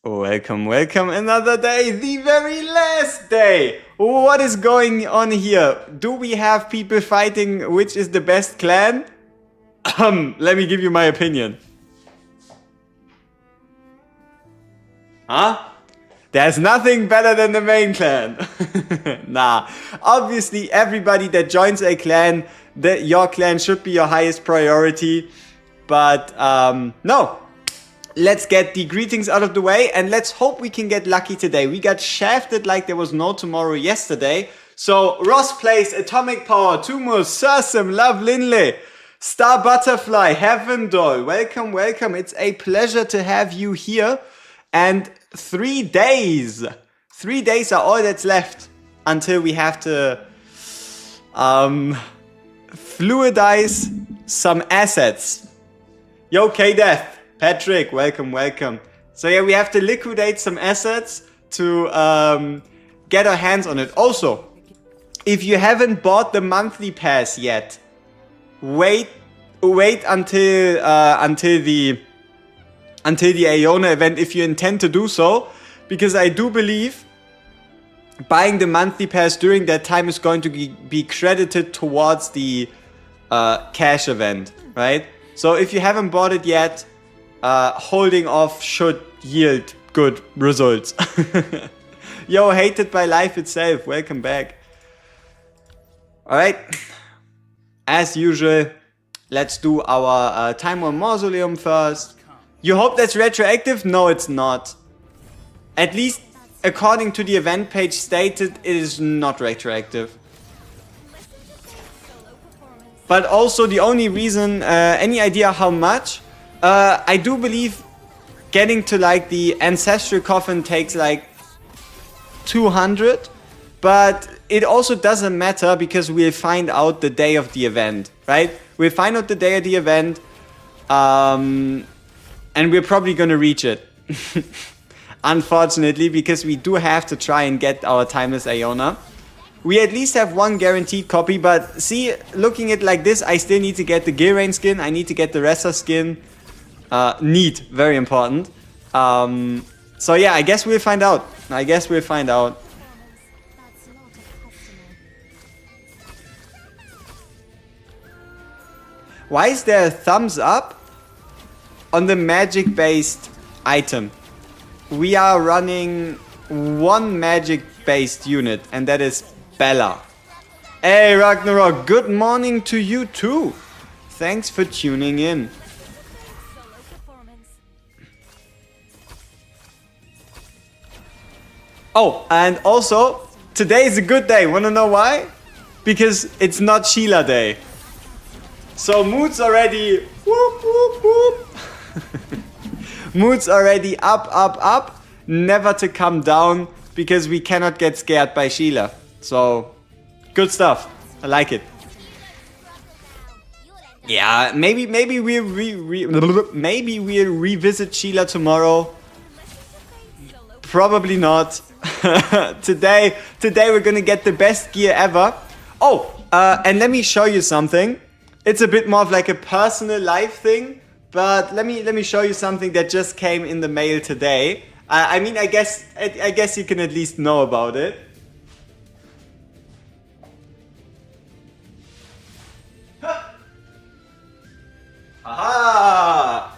Welcome, welcome, another day, the very last day. What is going on here? Do we have people fighting which is the best clan? Let me give you my opinion. Huh? There's nothing better than the main clan. Nah, obviously everybody that joins a clan, your clan should be your highest priority. But no. Let's get the greetings out of the way and let's hope we can get lucky today. We got shafted like there was no tomorrow yesterday. So Ross plays Atomic Power, Tumus, Sursum, Love Linley, Star Butterfly, Heaven Doll. Welcome, welcome. It's a pleasure to have you here. And 3 days. 3 days are all that's left until we have to fluidize some assets. Yo, K-Death. Patrick, welcome, welcome. So yeah, we have to liquidate some assets to get our hands on it. Also, if you haven't bought the monthly pass yet, wait until the AIONA event if you intend to do so, because I do believe buying the monthly pass during that time is going to be credited towards the cash event, right? So if you haven't bought it yet, holding off should yield good results. Yo, hated by life itself. Welcome back. Alright. As usual, let's do our Time War Mausoleum first. You hope that's retroactive? No, it's not. At least, according to the event page stated, it is not retroactive. But also the only reason, any idea how much? I do believe getting to like the ancestral coffin takes like 200, but it also doesn't matter because we'll find out the day of the event, right? We'll find out the day of the event, and we're probably gonna reach it. Unfortunately, because we do have to try and get our Timeless AIONA. We at least have one guaranteed copy, but see, looking at it like this, I still need to get the Gilrain skin, I need to get the Ressa skin. Very important. So yeah, I guess we'll find out. Why is there a thumbs up on the magic based item? We are running one magic based unit and that is Bella. Hey Ragnarok, good morning to you too. Thanks for tuning in. Oh, and also, today is a good day. Wanna know why? Because it's not Sheila Day. So mood's already whoop, whoop, whoop. Mood's already up. Never to come down because we cannot get scared by Sheila. So, good stuff. I like it. Yeah, maybe we'll revisit Sheila tomorrow. Probably not. Today we're gonna get the best gear ever. Oh, and let me show you something. It's a bit more of like a personal life thing, but let me show you something that just came in the mail today. I mean, I guess you can at least know about it. Aha!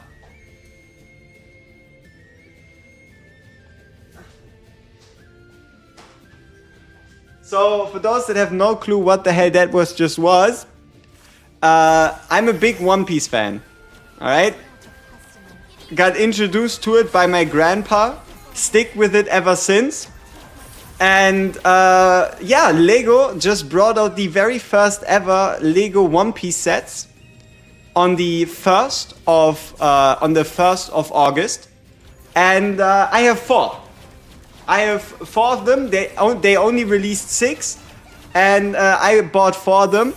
So, for those that have no clue what the hell that was, I'm a big One Piece fan, alright? Got introduced to it by my grandpa, stick with it ever since. And yeah, Lego just brought out the very first ever Lego One Piece sets on the 1st of August. And I have 4. I have 4 of them. They only released 6, and I bought 4 of them.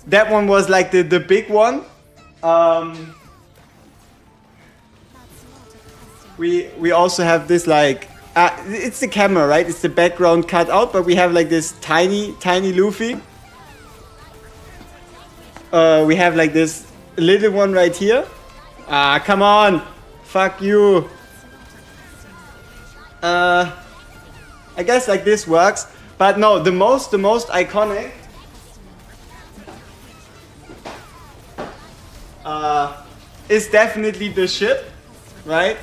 That one was like the big one. We also have this like it's the camera, right? It's the background cut out, but we have like this tiny Luffy. We have like this little one right here. Ah, come on, fuck you. I guess like this works. But no, the most iconic is definitely the ship, right?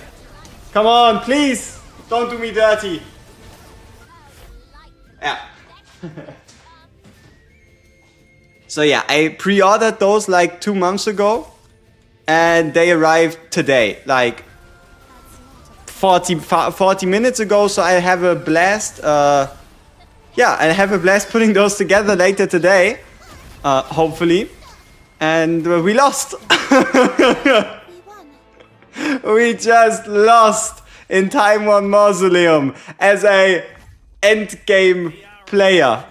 Come on, please, don't do me dirty. Yeah. So yeah, I pre-ordered those like 2 months ago, and they arrived today, like 40 minutes ago. So I have a blast. Yeah, I have a blast putting those together later today, hopefully. And we lost. We just lost in Time One Mausoleum as a endgame player.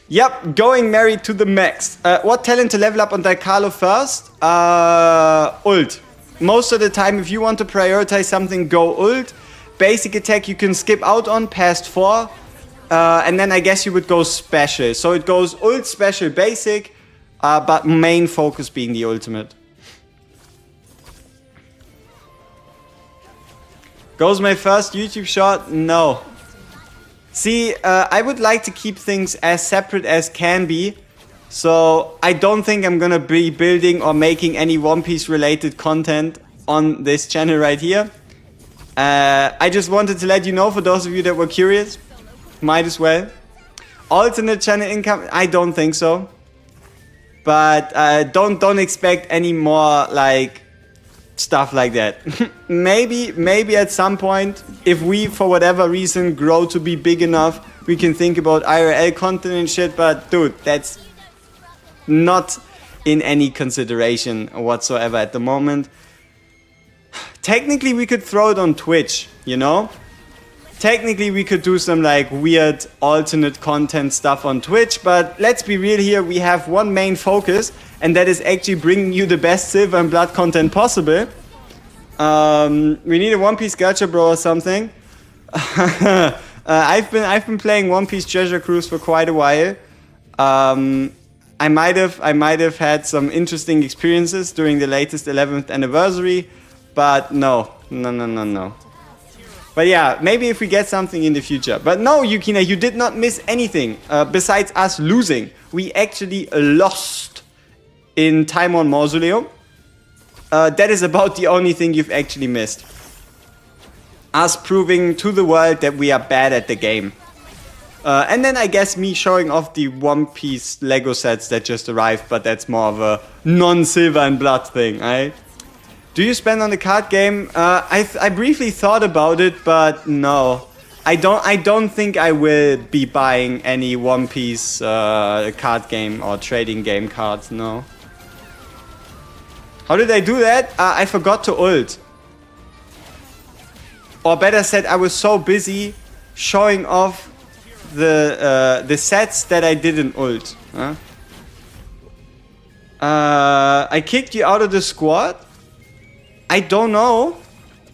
Yep, going married to the max. What talent to level up on Daikalo first? Ult. Most of the time, if you want to prioritize something, go ult. Basic attack you can skip out on past 4. And then I guess you would go special. So it goes ult, special, basic, but main focus being the ultimate. Goes my first YouTube shot? No. See, I would like to keep things as separate as can be. So I don't think I'm gonna be building or making any One Piece related content on this channel right here. I just wanted to let you know, for those of you that were curious. Might as well. Alternate channel income? I don't think so. But don't expect any more like stuff like that. maybe at some point, if we for whatever reason grow to be big enough, we can think about IRL content and shit. But dude, that's not in any consideration whatsoever at the moment. Technically, we could throw it on Twitch, you know? Technically, we could do some like weird alternate content stuff on Twitch, but let's be real here, we have one main focus, and that is actually bringing you the best Silver and Blood content possible. We need a One Piece gacha, bro, or something. I've been playing One Piece Treasure Cruise for quite a while. I might have had some interesting experiences during the latest 11th anniversary, but no. But yeah, maybe if we get something in the future. But no, Yukina, you did not miss anything besides us losing. We actually lost in Time on Mausoleum. That is about the only thing you've actually missed. Us proving to the world that we are bad at the game. And then I guess me showing off the One Piece Lego sets that just arrived, but that's more of a non-Silver and Blood thing, right? Do you spend on the card game? I briefly thought about it, but no. I don't think I will be buying any One Piece card game or trading game cards, no. How did I do that? I forgot to ult. Or better said, I was so busy showing off the sets that I didn't ult. Huh? I kicked you out of the squad? I don't know.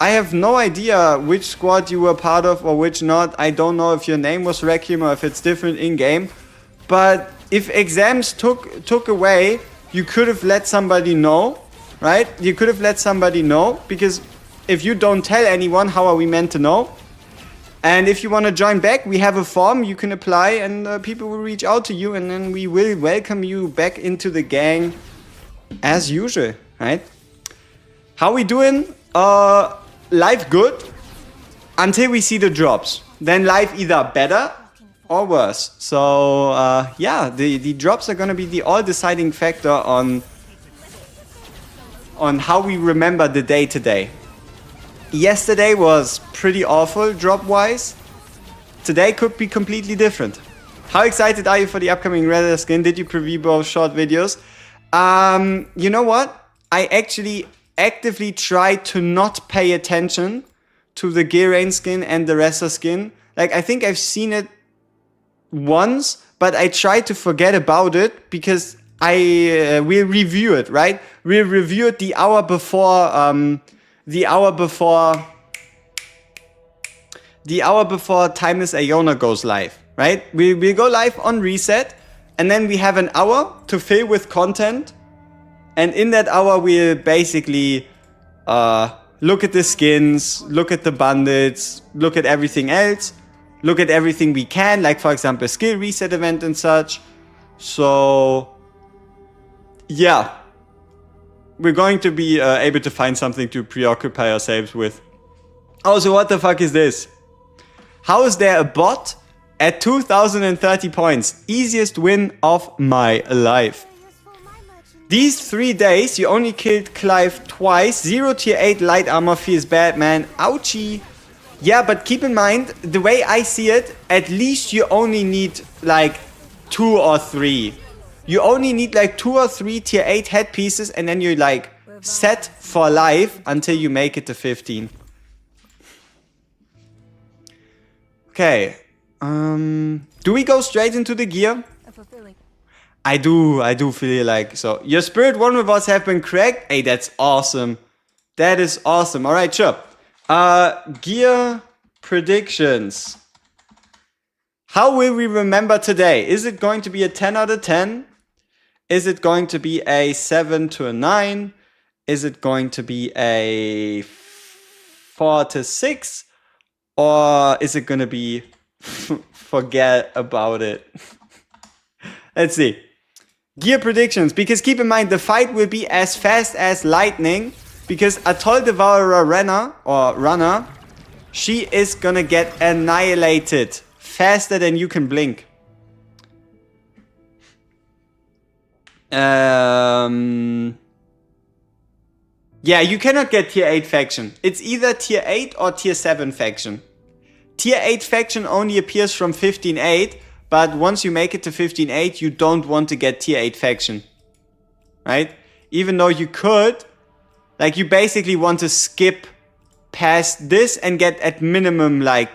I have no idea which squad you were part of or which not. I don't know if your name was Requiem or if it's different in-game. But if exams took away, you could have let somebody know, right? You could have let somebody know, because if you don't tell anyone, how are we meant to know? And if you want to join back, we have a form you can apply, and people will reach out to you, and then we will welcome you back into the gang as usual, right? How we doing? Life good until we see the drops. Then life either better or worse. So yeah, the drops are gonna be the all-deciding factor on how we remember the day today. Yesterday was pretty awful drop-wise. Today could be completely different. How excited are you for the upcoming Redder skin? Did you preview both short videos? You know what? I actually actively try to not pay attention to the Geraint skin and the Ressa skin. Like, I think I've seen it once, but I try to forget about it because I will review it, right? We'll review it the hour before Timeless AIONA goes live, right? We'll go live on reset, and then we have an hour to fill with content. And in that hour, we'll basically look at the skins, look at the bandits, look at everything else, look at everything we can, like for example skill reset event and such. So yeah, we're going to be able to find something to preoccupy ourselves with. Also, what the fuck is this? How is there a bot at 2030 points? Easiest win of my life. These 3 days, you only killed Clive twice. 0 tier 8 light armor feels bad, man. Ouchie. Yeah, but keep in mind, the way I see it, at least you only need like 2 or 3. You only need like 2 or 3 tier 8 headpieces and then you're like set for life until you make it to 15. Okay. Do we go straight into the gear? I do feel like so. Your spirit one rewards have been cracked. Hey, that's awesome. That is awesome. Alright, sure. Gear predictions. How will we remember today? Is it going to be a 10 out of 10? Is it going to be a 7 to a 9? Is it going to be a 4 to 6? Or is it going to be forget about it? Let's see. Gear predictions. Because keep in mind, the fight will be as fast as lightning. Because Atoll Devourer runner, she is going to get annihilated faster than you can blink. Yeah, you cannot get tier 8 faction. It's either tier 8 or tier 7 faction. Tier 8 faction only appears from 15.8, but once you make it to 15.8, you don't want to get tier 8 faction. Right? Even though you could, like you basically want to skip past this and get at minimum like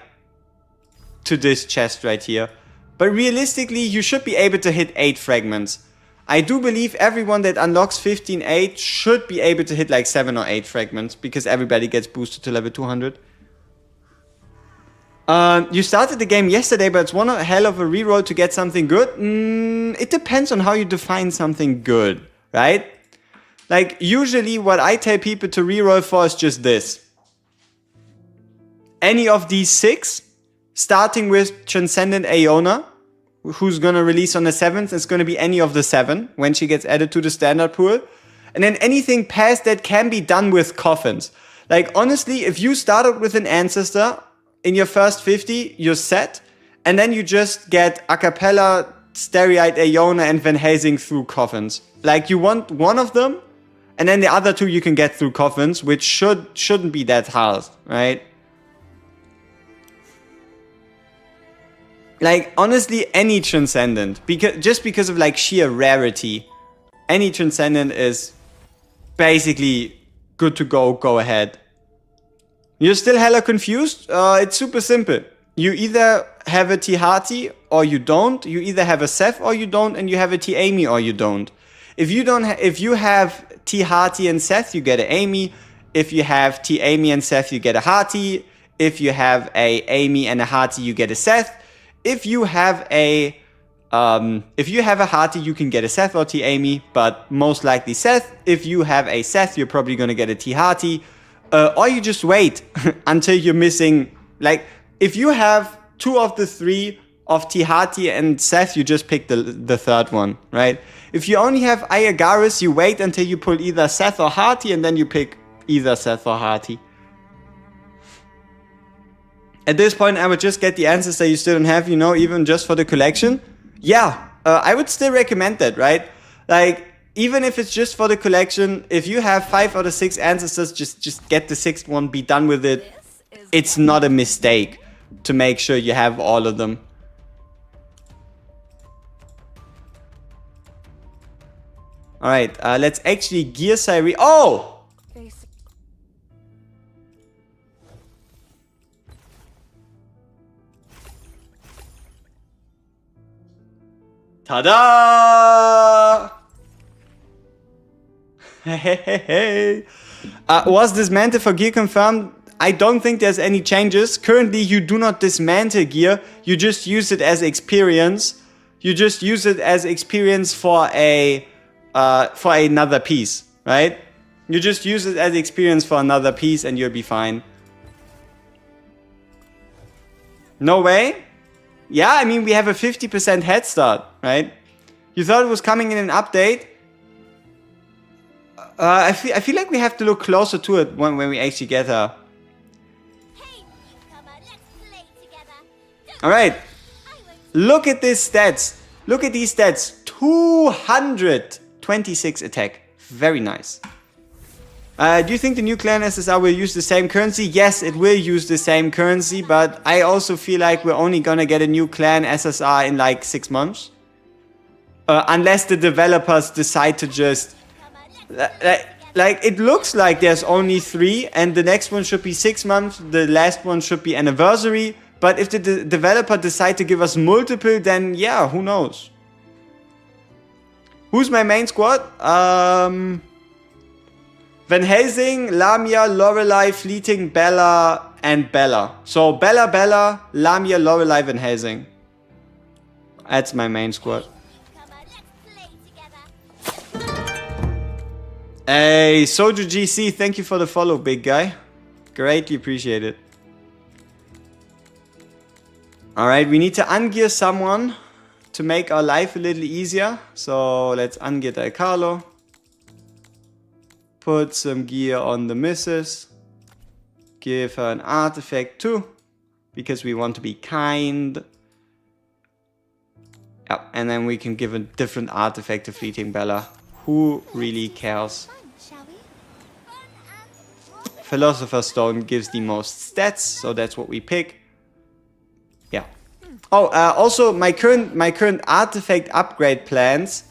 to this chest right here. But realistically, you should be able to hit 8 fragments. I do believe everyone that unlocks 15.8 should be able to hit like 7 or 8 fragments because everybody gets boosted to level 200. You started the game yesterday, but it's one hell of a reroll to get something good. It depends on how you define something good, right? Like usually what I tell people to reroll for is just this. Any of these 6, starting with Transcendent AIONA, who's gonna release on the 7th, it's gonna be any of the 7 when she gets added to the standard pool. And then anything past that can be done with coffins. Like honestly, if you started with an ancestor in your first 50, you're set. And then you just get a cappella, Stereite AIONA and Van Helsing through coffins. Like you want one of them, and then the other 2 you can get through coffins, which shouldn't be that hard, right? Like, honestly, any Transcendent, just because of, like, sheer rarity, any Transcendent is basically good to go ahead. You're still hella confused? It's super simple. You either have a T-Hati or you don't. You either have a Seth or you don't, and you have a T-Amy or you don't. If you have T-Hati and Seth, you get an Amy. If you have T-Amy and Seth, you get a Hati. If you have a Amy and a Hati, you get a Seth. If you have a Hati, you can get a Seth or T-Amy, but most likely Seth. If you have a Seth, you're probably gonna get a T-Hati. Or you just wait until you're missing, like, if you have 2 of the 3 of T-Hati and Seth, you just pick the third one, right? If you only have Iagaris, you wait until you pull either Seth or Hati, and then you pick either Seth or Hati. At this point, I would just get the answers that you still don't have, you know, even just for the collection. Yeah, I would still recommend that, right? Like, even if it's just for the collection, if you have 5 out of 6 ancestors, just get the 6th one, be done with it. It's not a mistake to make sure you have all of them. Alright, let's actually gear Syri. Oh! Ta-da! Hey. Was dismantle for gear confirmed? I don't think there's any changes. Currently, you do not dismantle gear. You just use it as experience. You just use it as experience for another piece, right? You just use it as experience for another piece and you'll be fine. No way? Yeah, I mean, we have a 50% head start, right? You thought it was coming in an update? I feel like we have to look closer to it when we actually get her. Alright. Look at these stats. Look at these stats. 226 attack. Very nice. Do you think the new clan SSR will use the same currency? Yes, it will use the same currency, but I also feel like we're only gonna get a new clan SSR in like 6 months. Unless the developers decide to just... Like, it looks like there's only 3, and the next one should be 6 months, the last one should be anniversary. But if the developer decide to give us multiple, then yeah, who knows? Who's my main squad? Van Helsing, Lamia, Lorelei, Fleeting, Bella, and Bella. So Bella, Lamia, Lorelei, Van Helsing. That's my main squad. Hey, Soju GC, thank you for the follow, big guy. Greatly appreciate it. Alright, we need to ungear someone to make our life a little easier. So let's ungear Del Carlo. Put some gear on the missus. Give her an artifact too, because we want to be kind. Yeah, and then we can give a different artifact to Fleeting Bella. Who really cares? Philosopher's Stone gives the most stats, so that's what we pick. Yeah. Oh, also my current artifact upgrade plans.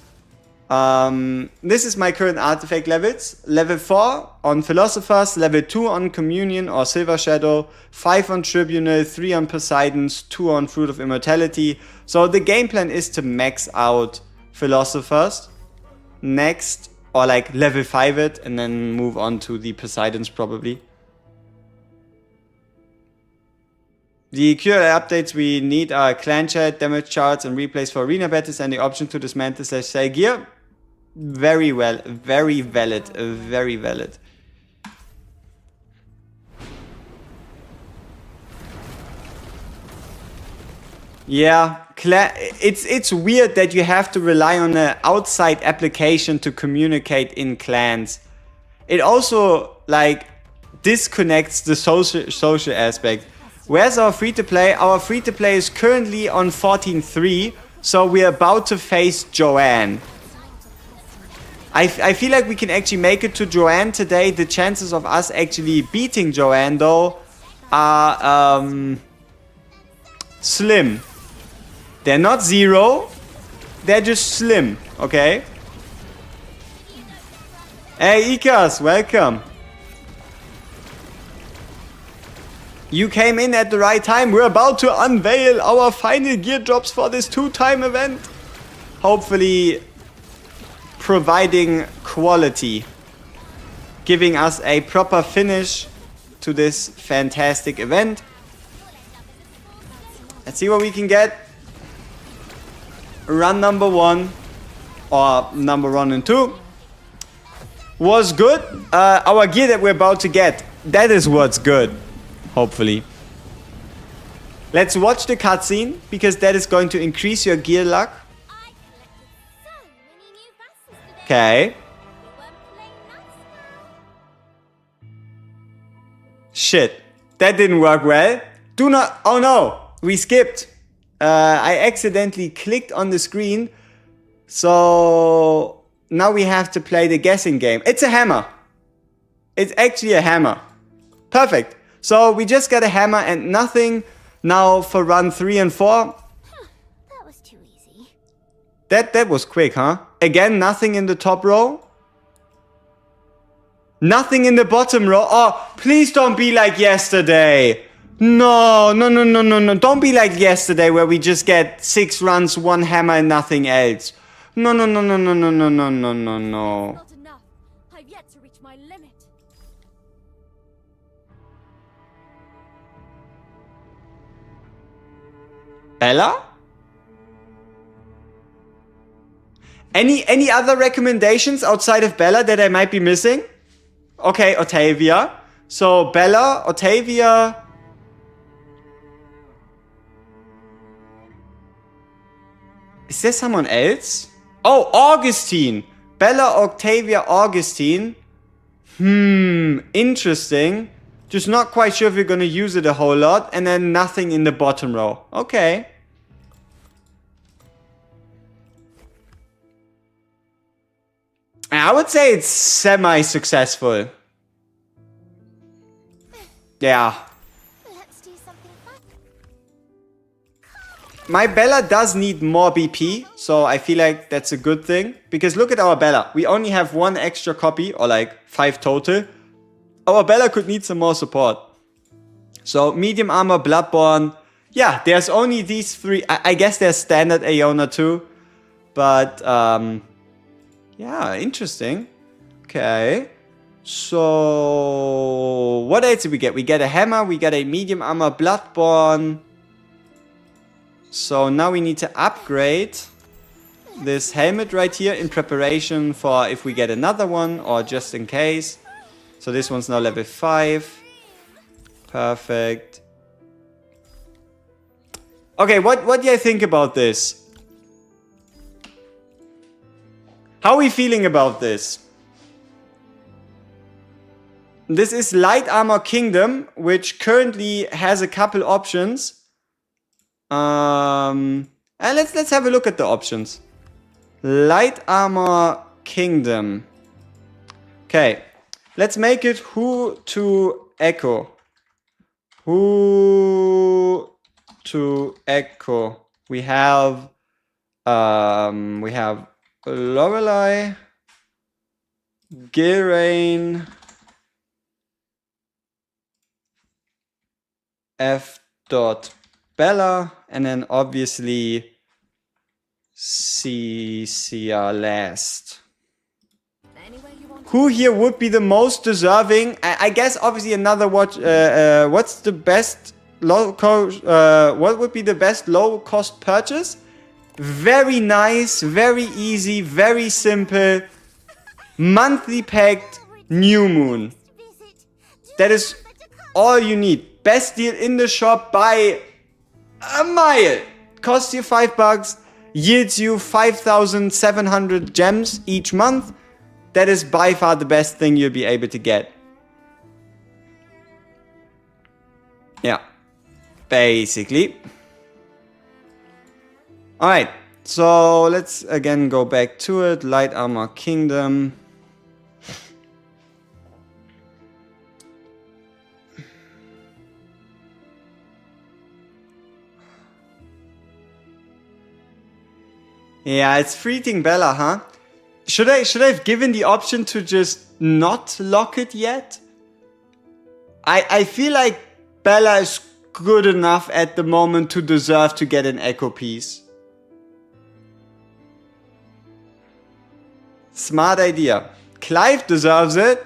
This is my current artifact levels. Level 4 on Philosophers, level 2 on Communion or Silver Shadow, 5 on Tribunal, 3 on Poseidon's, 2 on Fruit of Immortality. So the game plan is to max out Philosophers next, or like level 5 it and then move on to the Poseidons probably. The QA updates we need are clan chat, damage charts, and replays for arena battles, and the option to dismantle / sell gear. Very well, very valid, very valid. Yeah, it's weird that you have to rely on an outside application to communicate in clans. It also like disconnects the social aspect. Where's our free-to-play? Our free-to-play is currently on 14.3, so we're about to face Joanne. I feel like we can actually make it to Joanne today. The chances of us actually beating Joanne, though, are slim. They're not 0, they're just slim, okay? Hey, Ikas, welcome. You came in at the right time. We're about to unveil our final gear drops for this 2-time event. Hopefully providing quality. Giving us a proper finish to this fantastic event. Let's see what we can get. Run number 1 or number 1 and 2 was good. Our gear that we're about to get, that is what's good. Hopefully. Let's watch the cutscene, because that is going to increase your gear luck. Okay. Shit. That didn't work well. Do not... Oh no! We skipped. I accidentally clicked on the screen. So... now we have to play the guessing game. It's a hammer. It's actually a hammer. Perfect. So we just got a hammer and nothing now for run 3 and 4. That was too easy. That was quick, huh? Again, nothing in the top row. Nothing in the bottom row. Oh, please don't be like yesterday. No. Don't be like yesterday where we just get 6 runs, 1 hammer and nothing else. No. Not enough. I've yet to reach my limit. Bella? Any other recommendations outside of Bella that I might be missing? Okay, Otavia. So Bella, Otavia. Is there someone else? Oh, Augustine. Bella, Octavia, Augustine. Interesting. Just not quite sure if we're gonna use it a whole lot. And then nothing in the bottom row. Okay. I would say it's semi-successful. Yeah. Let's do something fun. My Bella does need more BP, so I feel like that's a good thing. Because look at our Bella. We only have 1 extra copy, or like 5 total. Our Bella could need some more support. So medium armor, Bloodborne. Yeah, there's only these 3. I guess there's standard AIONA too. But, yeah, interesting. Okay. So, what else did we get? We get a hammer, we get a medium armor, Bloodborne. So now we need to upgrade this helmet right here in preparation for if we get another one or just in case. So this one's now level 5. Perfect. Okay, what do you think about this? How are we feeling about this? This is Light Armor Kingdom, which currently has a couple options. And let's have a look at the options. Light Armor Kingdom. Okay, let's make it who to echo. Who to echo. We have Lorelei, Gilrain, F. Bella, and then obviously CCR last. Who here would be the most deserving? I guess obviously another watch. What's the best low cost? What would be the best low cost purchase? Very nice, very easy, very simple. Monthly packed New Moon. That is all you need. Best deal in the shop by a mile. Costs you $5, yields you 5,700 gems each month. That is by far the best thing you'll be able to get. Yeah, basically. Alright, so let's again go back to it. Light Armor Kingdom. Yeah, it's Freeting Bella, huh? Should I have given the option to just not lock it yet? I feel like Bella is good enough at the moment to deserve to get an echo piece. Smart idea. Clive deserves it.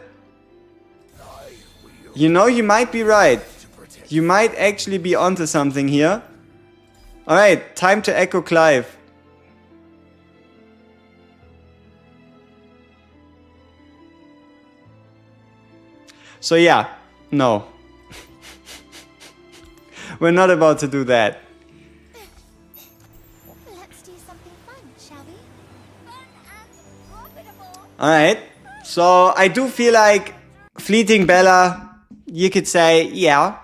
You know, you might be right. You might actually be onto something here. Alright, time to echo Clive. So yeah, no. We're not about to do that. Let's do something fun, shall we? Fun and profitable. Alright, so I do feel like Fleeting Bella, you could say, yeah,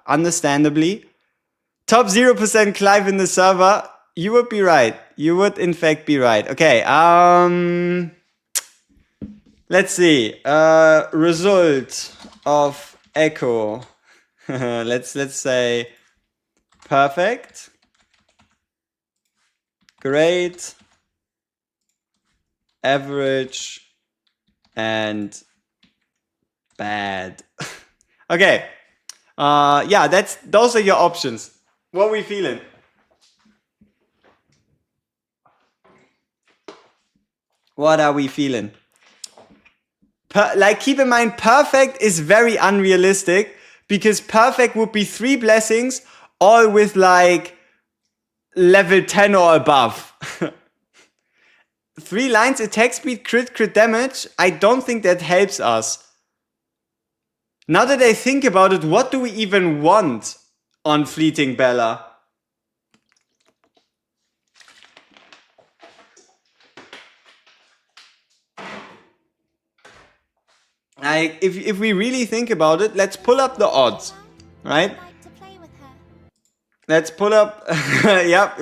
understandably. Top 0% Clive in the server, you would be right. You would in fact be right. Okay, let's see. Result of echo. let's say perfect, great, average, and bad. Okay. Yeah, those are your options. What are we feeling? What are we feeling? Like, keep in mind, perfect is very unrealistic because perfect would be 3 blessings, all with like level 10 or above. 3 lines, attack speed, crit damage. I don't think that helps us. Now that I think about it, what do we even want on Fleeting Bella? Like, if we really think about it, let's pull up the odds, right? I'd like to play with her. Let's pull up. Yep.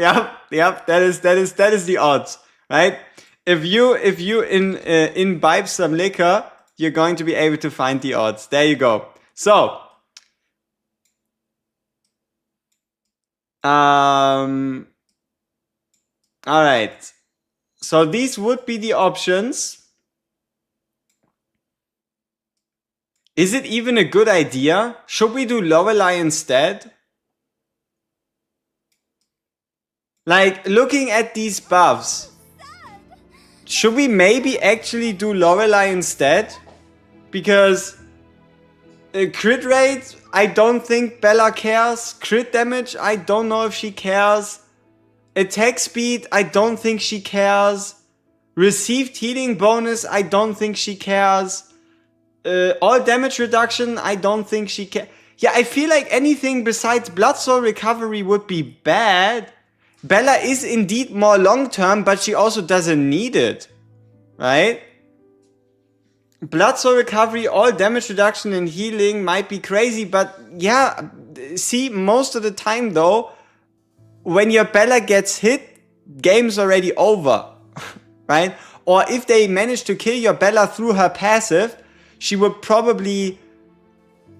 That is the odds, right? If you imbibe some liquor, you're going to be able to find the odds. There you go. So, all right. So these would be the options. Is it even a good idea? Should we do Lorelei instead? Like, looking at these buffs, should we maybe actually do Lorelei instead? Because crit rate, I don't think Bella cares. Crit damage, I don't know if she cares. Attack speed, I don't think she cares. Received healing bonus, I don't think she cares. All damage reduction, I don't think she cares. Yeah, I feel like anything besides Blood Soul recovery would be bad. Bella is indeed more long term, but she also doesn't need it. Right? Blood Soul recovery, all damage reduction and healing might be crazy, but yeah, see, most of the time though, when your Bella gets hit, game's already over. Right? Or if they manage to kill your Bella through her passive, she would probably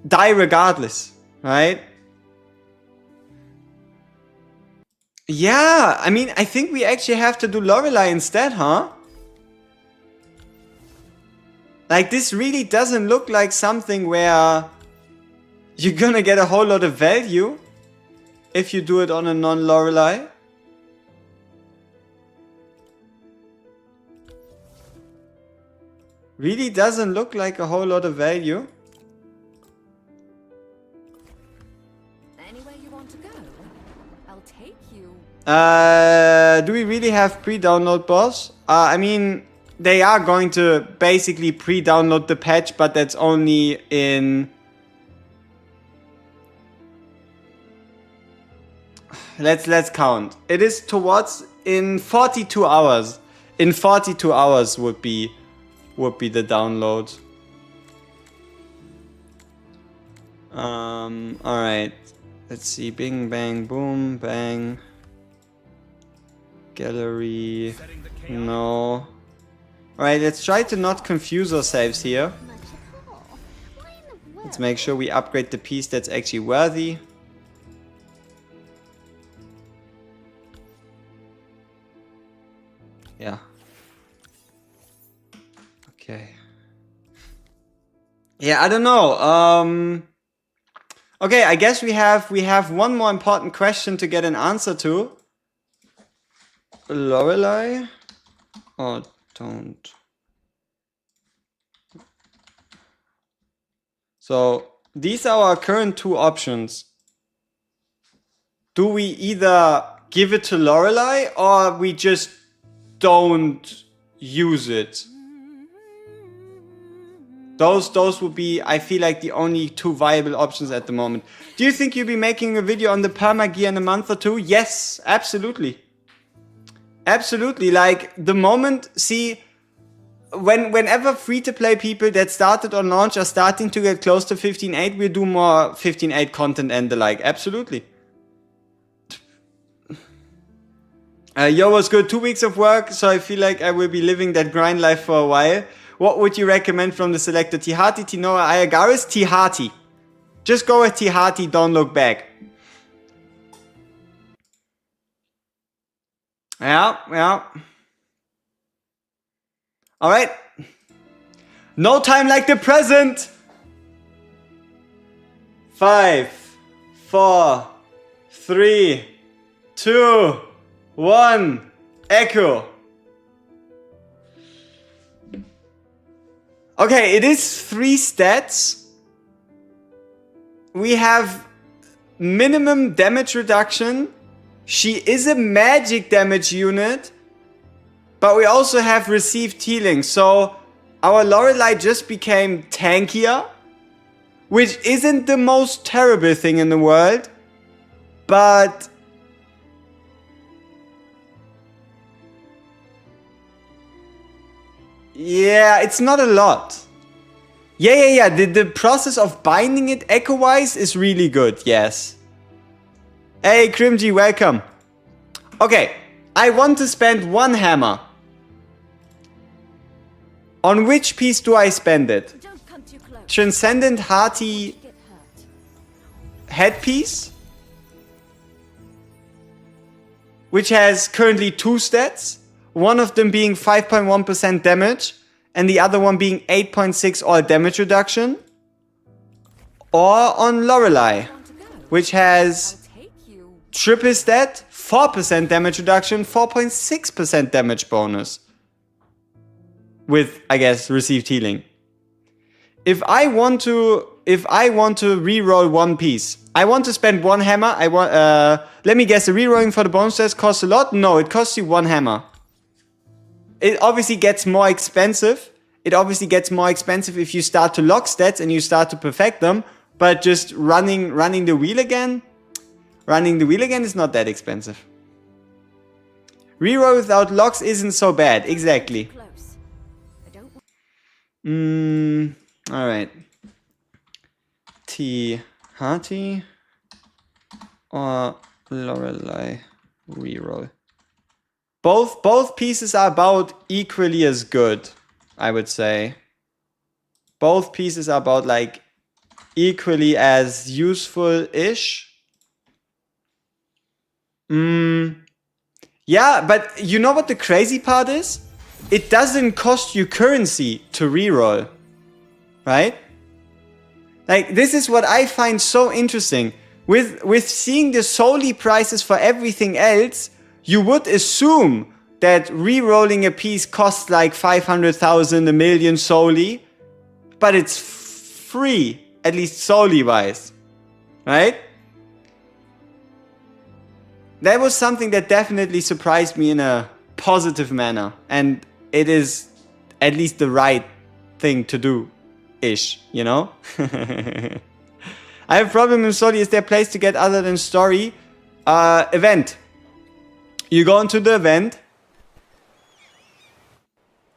die regardless, right? Yeah, I mean, I think we actually have to do Lorelei instead, huh? Like, this really doesn't look like something where you're gonna get a whole lot of value if you do it on a non-Lorelei. Really doesn't look like a whole lot of value. Anywhere you want to go, I'll take you. Do we really have pre-download boss? I mean, they are going to basically pre-download the patch, but that's only in... Let's count. It is towards in 42 hours. In 42 hours would be the download. Alright. Let's see. Bing, bang, boom, bang. Gallery. No. Alright, let's try to not confuse ourselves here. Much at all. Why in the world? Let's make sure we upgrade the piece that's actually worthy. Yeah. Okay. Yeah, I don't know. Okay, I guess we have one more important question to get an answer to. Lorelei? Oh, don't. So, these are our current two options. Do we either give it to Lorelei or we just don't use it? Those would be, I feel like, the only two viable options at the moment. Do you think you'll be making a video on the perma gear in a month or two? Yes, absolutely. Absolutely. Like, the moment, see, whenever free-to-play people that started on launch are starting to get close to 15.8, we'll do more 15.8 content and the like. Absolutely. Yo, was good. 2 weeks of work, so I feel like I will be living that grind life for a while. What would you recommend from the selected Tihati, Tinoa, Ayagaris? Tihati. Just go with Tihati, don't look back. Yeah. Alright. No time like the present. 5, 4, 3, 2, 1. Echo. Okay, it is 3 stats. We have minimum damage reduction. She is a magic damage unit. But we also have received healing. So our Lorelei just became tankier. which isn't the most terrible thing in the world, but yeah, it's not a lot. Yeah. The process of binding it echo-wise is really good, yes. Hey, Crimgy, welcome. Okay, I want to spend 1 hammer. On which piece do I spend it? Don't come too close. Transcendent Hearty Get hurt. headpiece, which has currently 2 stats, one of them being 5.1% damage and the other one being 8.6 all damage reduction, or on Lorelei, Want to go? which has I'll take you. triple stat, 4% damage reduction, 4.6% damage bonus with, I guess, received healing. If I want to reroll one piece, I want to spend 1 hammer. Let me guess, the rerolling for the bonus test costs a lot? No, it costs you 1 hammer. It obviously gets more expensive. If you start to lock stats and you start to perfect them, but just running the wheel again is not that expensive. Reroll without locks isn't so bad, exactly. Close. I don't. Alright. T. Hearty or Lorelei reroll. Both pieces are about equally as good, I would say. Both pieces are about like equally as useful-ish. Yeah, but you know what the crazy part is? It doesn't cost you currency to reroll. Right? Like, this is what I find so interesting. With seeing the solely prices for everything else, you would assume that re-rolling a piece costs like 500,000, a million solely, but it's free, at least solely wise, right? That was something that definitely surprised me in a positive manner, and it is at least the right thing to do, ish, you know? I have a problem in solely. Is there a place to get other than story? Event. You go into the event,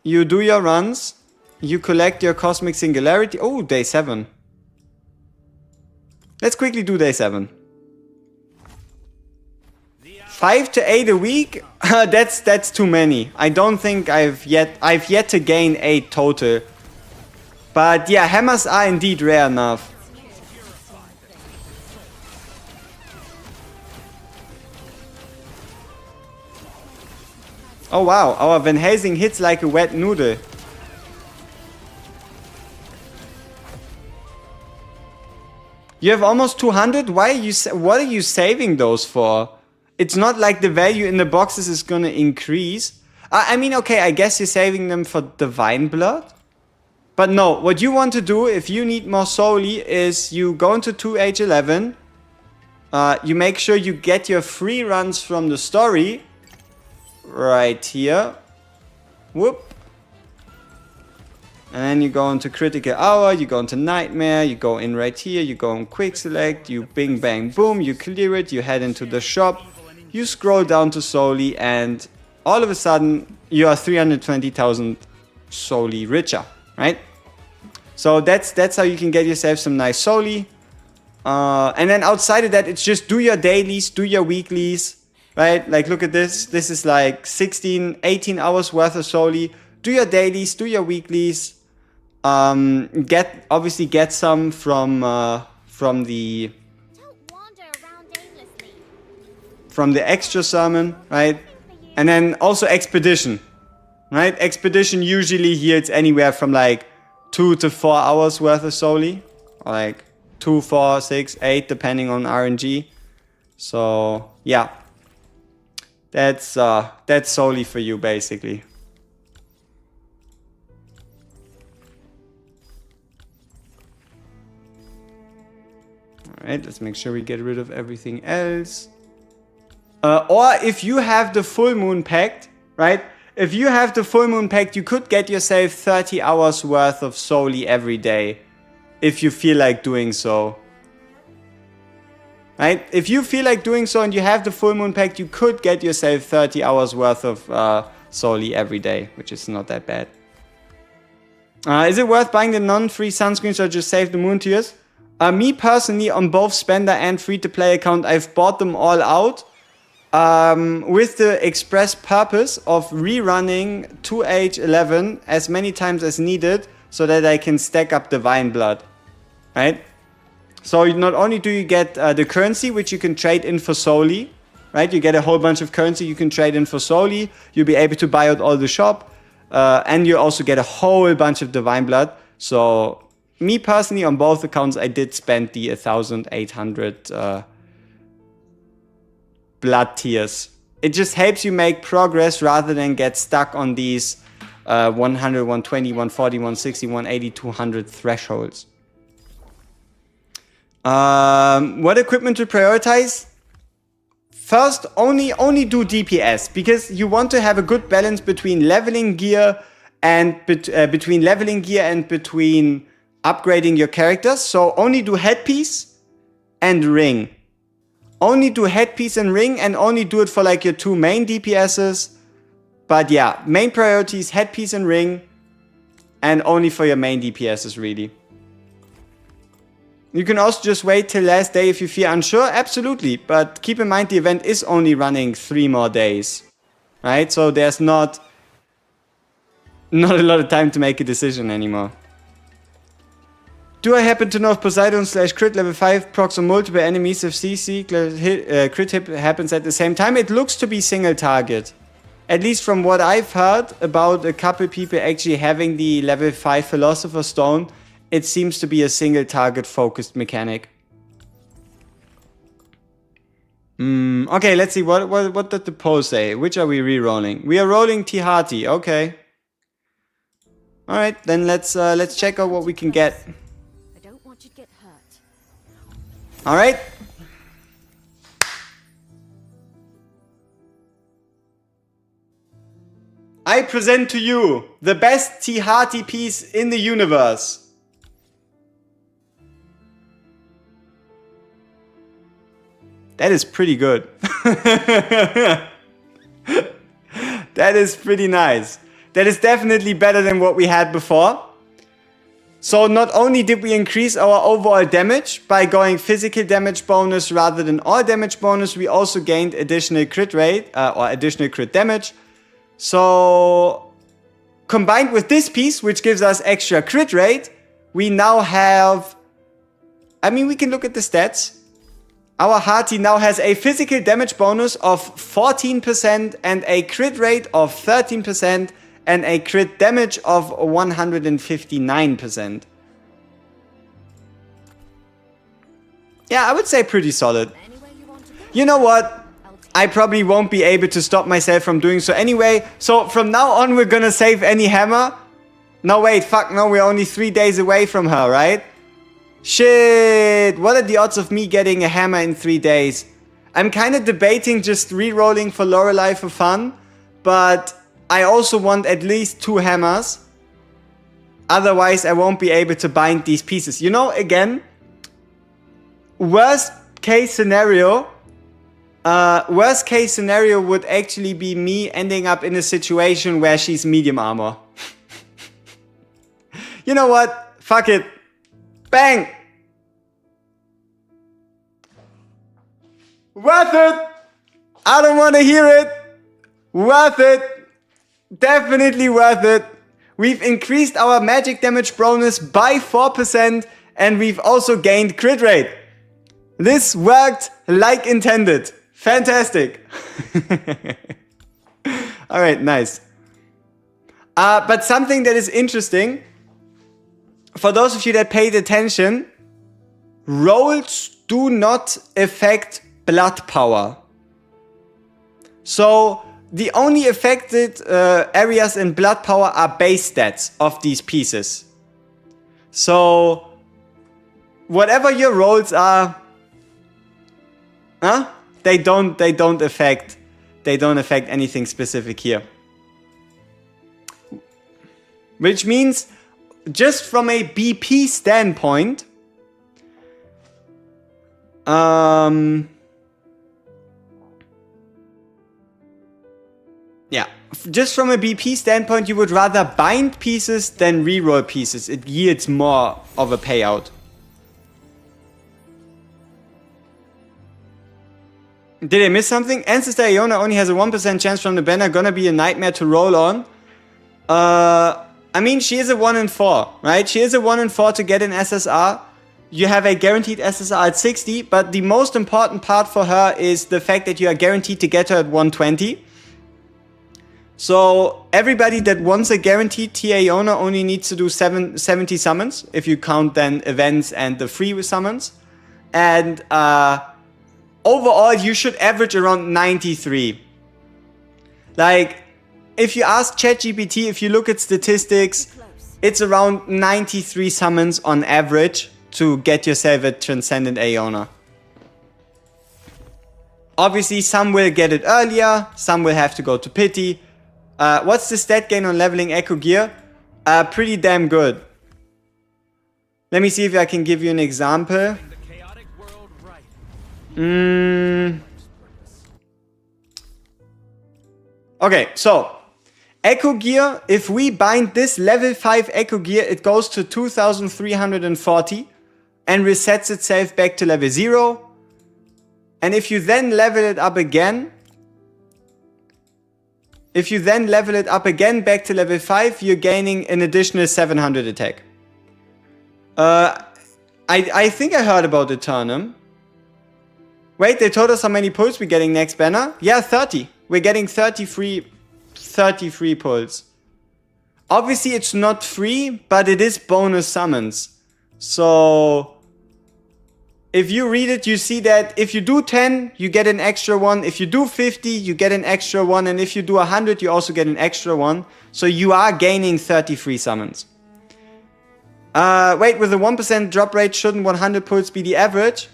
you do your runs, you collect your Cosmic Singularity. Oh, day 7. Let's quickly do day 7. 5 to 8 a week? That's too many. I don't think I've yet to gain 8 total. But yeah, hammers are indeed rare enough. Oh wow, our Van Helsing hits like a wet noodle. You have almost 200? Why are you what are you saving those for? It's not like the value in the boxes is gonna increase. I mean, okay, I guess you're saving them for Divine Blood. But no, what you want to do if you need more solely is you go into 2H11. You make sure you get your free runs from the story. Right here. Whoop. And then you go into Critical Hour, you go into Nightmare, you go in right here, you go in Quick Select, you bing bang boom, you clear it, you head into the shop, you scroll down to solely, and all of a sudden you are 320,000 solely richer, right? So that's how you can get yourself some nice solely. And then outside of that, it's just do your dailies, do your weeklies. Right? Like, look at this. This is like 16, 18 hours worth of solely. Do your dailies, do your weeklies. Obviously get some from the Don't wander around aimlessly. from the extra summon, right? And then also expedition, right? Expedition usually here it's anywhere from like 2 to 4 hours worth of solely, or like 2, 4, 6, 8, depending on RNG. So yeah. That's solely for you, basically. Alright, let's make sure we get rid of everything else. Or if you have the full moon pact, right? If you have the full moon pact, you could get yourself 30 hours worth of solely every day. if you feel like doing so. Right? If you feel like doing so and you have the full moon pact, you could get yourself 30 hours worth of Soli every day, which is not that bad. Is it worth buying the non-free sunscreens or just save the moon tears? Me personally, on both spender and free-to-play account, I've bought them all out with the express purpose of rerunning 2H11 as many times as needed so that I can stack up divine blood, right? So not only do you get the currency, which you can trade in for Soli, right? You get a whole bunch of currency you can trade in for Soli. You'll be able to buy out all the shop. And you also get a whole bunch of divine blood. So me personally, on both accounts, I did spend the 1,800 blood tiers. It just helps you make progress rather than get stuck on these 100, 120, 140, 160, 180, 200 thresholds. What equipment to prioritize? First, only do DPS, because you want to have a good balance between leveling gear and between upgrading your characters. So only do headpiece and ring. Only do headpiece and ring, and only do it for like your two main DPSs. But yeah, main priorities headpiece and ring, and only for your main DPSs really. You can also just wait till last day if you feel unsure, absolutely. But keep in mind the event is only running 3 more days, right? So there's not a lot of time to make a decision anymore. Do I happen to know if Poseidon / crit level 5 procs on multiple enemies if CC crit hit happens at the same time? It looks to be single target. At least from what I've heard about a couple people actually having the level 5 Philosopher Stone, it seems to be a single target focused mechanic. Okay, let's see. What did the poll say? Which are we re-rolling? We are rolling Tihati. Okay. Alright, then let's check out what we can get. I don't want you to get hurt. Alright. I present to you the best Tihati piece in the universe. That is pretty good. That is pretty nice. That is definitely better than what we had before. So not only did we increase our overall damage by going physical damage bonus rather than all damage bonus, we also gained additional crit rate or additional crit damage. So combined with this piece, which gives us extra crit rate, we now have, I mean, we can look at the stats. Our Hati now has a physical damage bonus of 14% and a crit rate of 13% and a crit damage of 159%. Yeah, I would say pretty solid. You know what? I probably won't be able to stop myself from doing so anyway. So from now on, we're gonna save any hammer. No, wait, fuck, no, we're only 3 days away from her, right? Shit, what are the odds of me getting a hammer in 3 days? I'm kind of debating just re-rolling for Lorelei for fun, but I also want at least 2 hammers. Otherwise, I won't be able to bind these pieces. You know, again, worst case scenario would actually be me ending up in a situation where she's medium armor. You know what? Fuck it. Bang! Worth it! I don't want to hear it. Worth it. Definitely worth it. We've increased our magic damage bonus by 4% and we've also gained crit rate. This worked like intended. Fantastic. Alright, nice. But something that is interesting, for those of you that paid attention, rolls do not affect blood power. So the only affected areas in blood power are base stats of these pieces. So whatever your rolls are, they don't affect anything specific here. Which means just from a BP standpoint, yeah, just from a BP standpoint, you would rather bind pieces than reroll pieces. It yields more of a payout. Did I miss something? Ancestor Iona only has a 1% chance from the banner. Gonna be a nightmare to roll on. I mean, she is a 1 in 4, right? She is a 1 in 4 to get an SSR. You have a guaranteed SSR at 60, but the most important part for her is the fact that you are guaranteed to get her at 120. So everybody that wants a guaranteed Iona only needs to do 70 summons, if you count then events and the free summons. And overall, you should average around 93. Like, if you ask ChatGPT, if you look at statistics, it's around 93 summons on average to get yourself a Transcendent Iona. Obviously, some will get it earlier, some will have to go to Pity. What's the stat gain on leveling Echo Gear? Pretty damn good. Let me see if I can give you an example. Okay, so Echo Gear, if we bind this level 5 Echo Gear, it goes to 2340 and resets itself back to level 0. And if you then level it up again, back to level 5, you're gaining an additional 700 attack. I think I heard about the Turnum. Wait, they told us how many pulls we're getting next banner? Yeah, 30. We're getting 33 pulls. Obviously, it's not free, but it is bonus summons. So, if you read it, you see that if you do 10, you get an extra one. If you do 50, you get an extra one. And if you do 100, you also get an extra one. So, you are gaining 33 summons. Wait, with a 1% drop rate, shouldn't 100 pulls be the average?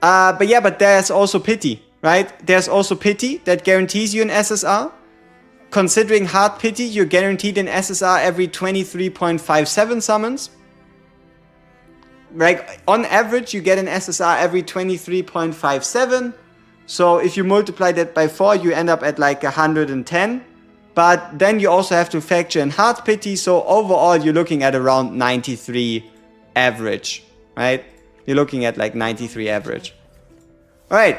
But there's also Pity, right? There's also Pity that guarantees you an SSR. Considering hard Pity, you're guaranteed an SSR every 23.57 summons. Like, on average, you get an SSR every 23.57. So if you multiply that by 4, you end up at like 110. But then you also have to factor in hard Pity. So overall, you're looking at around 93 average, right? You're looking at like 93 average. Alright.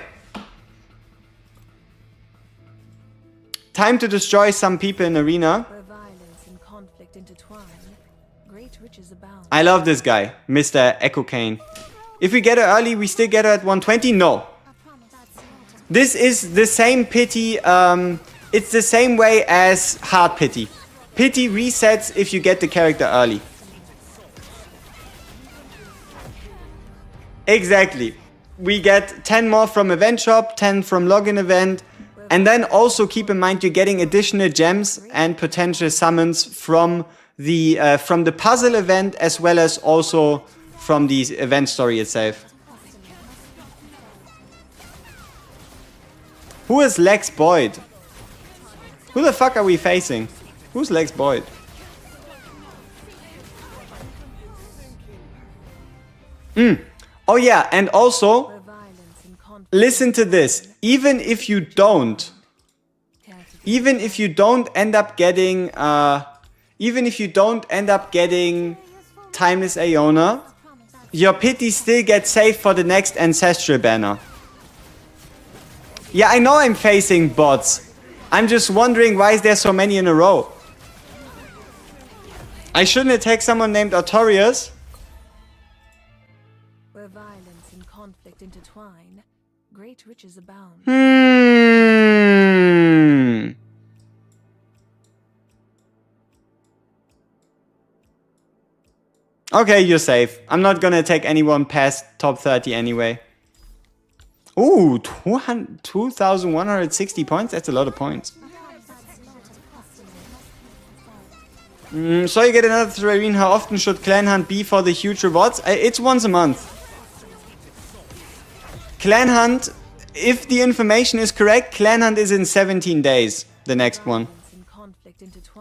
Time to destroy some people in arena. Where violence and conflict intertwine, great riches abound. I love this guy, Mr. Echo Kane. If we get her early, we still get her at 120? No. This is the same Pity, it's the same way as hard Pity. Pity resets if you get the character early. Exactly. We get 10 more from event shop, 10 from login event, and then also keep in mind you're getting additional gems and potential summons from the puzzle event as well as also from the event story itself. Who is Lex Boyd? Who the fuck are we facing? Who's Lex Boyd? Oh yeah, and also, listen to this. Even if you don't end up getting, Timeless Iona, your Pity still gets saved for the next Ancestral banner. Yeah, I know I'm facing bots. I'm just wondering why is there so many in a row. I shouldn't attack someone named Artorias. Where violence and conflict intertwine, great riches abound. Okay, you're safe. I'm not gonna attack anyone past top 30 anyway. Ooh, 2,160 points? That's a lot of points. So you get another Terrain. How often should Clan Hunt be for the huge rewards? It's once a month. Clan Hunt, if the information is correct, Clan Hunt is in 17 days, the next one.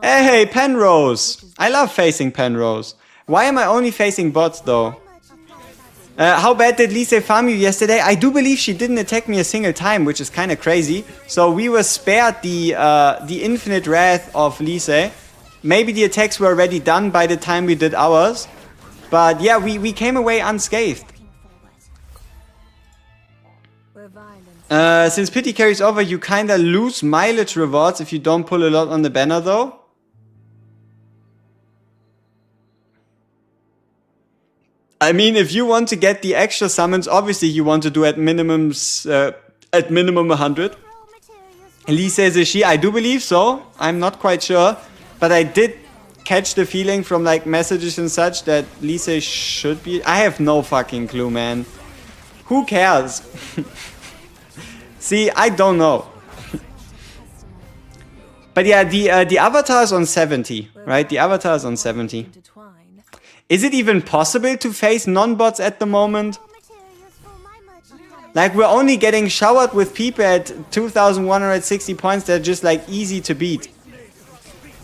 Hey, Penrose! I love facing Penrose. Why am I only facing bots though? How bad did Lise farm you yesterday? I do believe she didn't attack me a single time, which is kind of crazy. So we were spared the infinite wrath of Lise. Maybe the attacks were already done by the time we did ours. But yeah, we came away unscathed. Where violence Since pity carries over, you kinda lose mileage rewards if you don't pull a lot on the banner though. I mean, if you want to get the extra summons, obviously you want to do at minimum 100. Lee says is she? I do believe so. I'm not quite sure, but I did catch the feeling from like messages and such that Lisa should be. I have no fucking clue, man. Who cares? See, I don't know. But yeah, the avatar is on 70, right? The avatar is on 70. intertwine. Is it even possible to face non-bots at the moment? Like, we're only getting showered with people at 2,160 points that are just like easy to beat.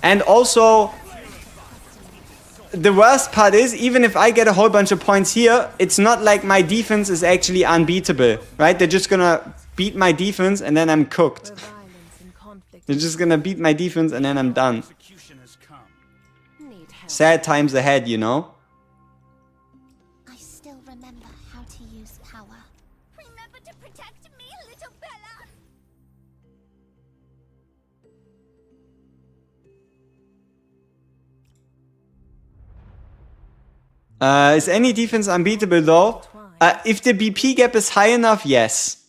And also, the worst part is, even if I get a whole bunch of points here, it's not like my defense is actually unbeatable, right? They're just gonna beat my defense and then I'm cooked. Where violence and conflict They're just gonna beat my defense and then I'm done. need help. Sad times ahead, you know? I still remember how to use power. Remember to protect me, little Bella. Is any defense unbeatable though? If the BP gap is high enough, yes.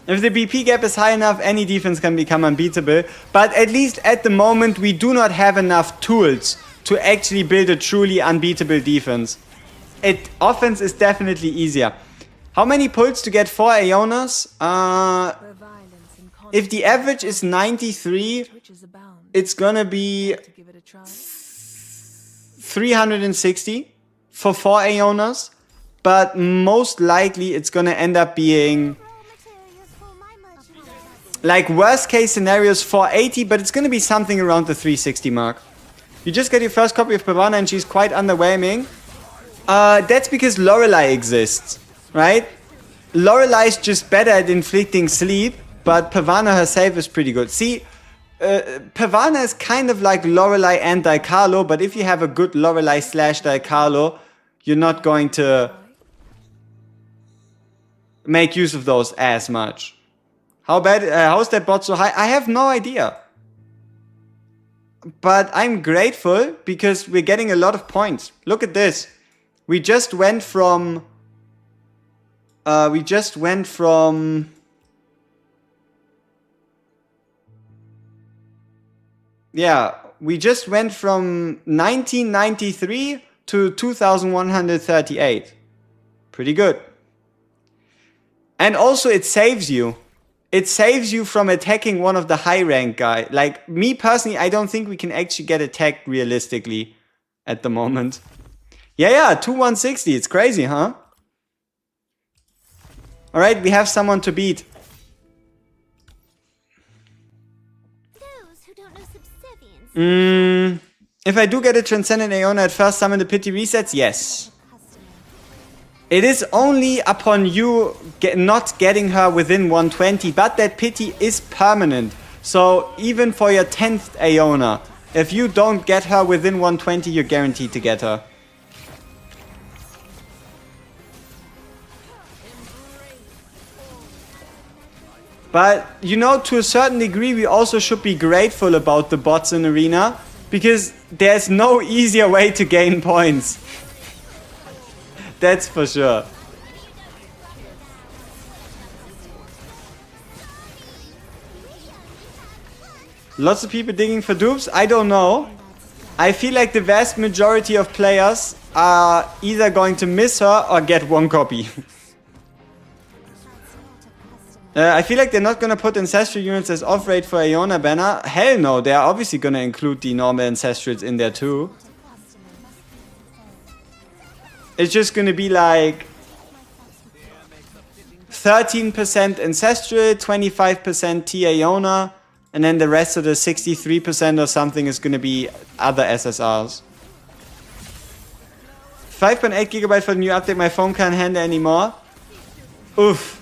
If the BP gap is high enough, any defense can become unbeatable. But at least at the moment, we do not have enough tools to actually build a truly unbeatable defense. Offense is definitely easier. How many pulls to get 4 Aionas? Where violence and conflict If the average is 93, riches abound. it's gonna be To give it a try. 360 for 4 Aionas. But most likely, it's gonna end up being... like worst case scenarios 480, but it's going to be something around the 360 mark. You just get your first copy of Pavana and she's quite underwhelming. That's because Lorelei exists, right? Lorelai's just better at inflicting sleep, but Pavana herself is pretty good. See, Pavana is kind of like Lorelei and Dicarlo, but if you have a good Lorelei / Dicarlo, you're not going to make use of those as much. How's that bot so high? I have no idea. But I'm grateful because we're getting a lot of points. Look at this. We just went from... Yeah, we just went from 1993 to 2138. Pretty good. And also it saves you. It saves you from attacking one of the high rank guy. Like, me personally, I don't think we can actually get attacked realistically at the moment. Yeah, 2160. It's crazy, huh? Alright, we have someone to beat. Those who don't know subservience. If I do get a Transcendent Aeona at first summon the pity resets, yes. It is only upon you not getting her within 120, but that pity is permanent. So even for your 10th Aeona, if you don't get her within 120, you're guaranteed to get her. But, you know, to a certain degree, we also should be grateful about the bots in Arena, because there's no easier way to gain points. That's for sure. Lots of people digging for dupes? I don't know. I feel like the vast majority of players are either going to miss her or get one copy. I feel like they're not going to put Ancestral units as off-rate for AIONA banner. Hell no, they're obviously going to include the normal Ancestrals in there too. It's just going to be like 13% Ancestral, 25% T AIONA, And then the rest of the 63% or something is going to be other SSRs. 5.8 GB for the new update. My phone can't handle anymore. Oof.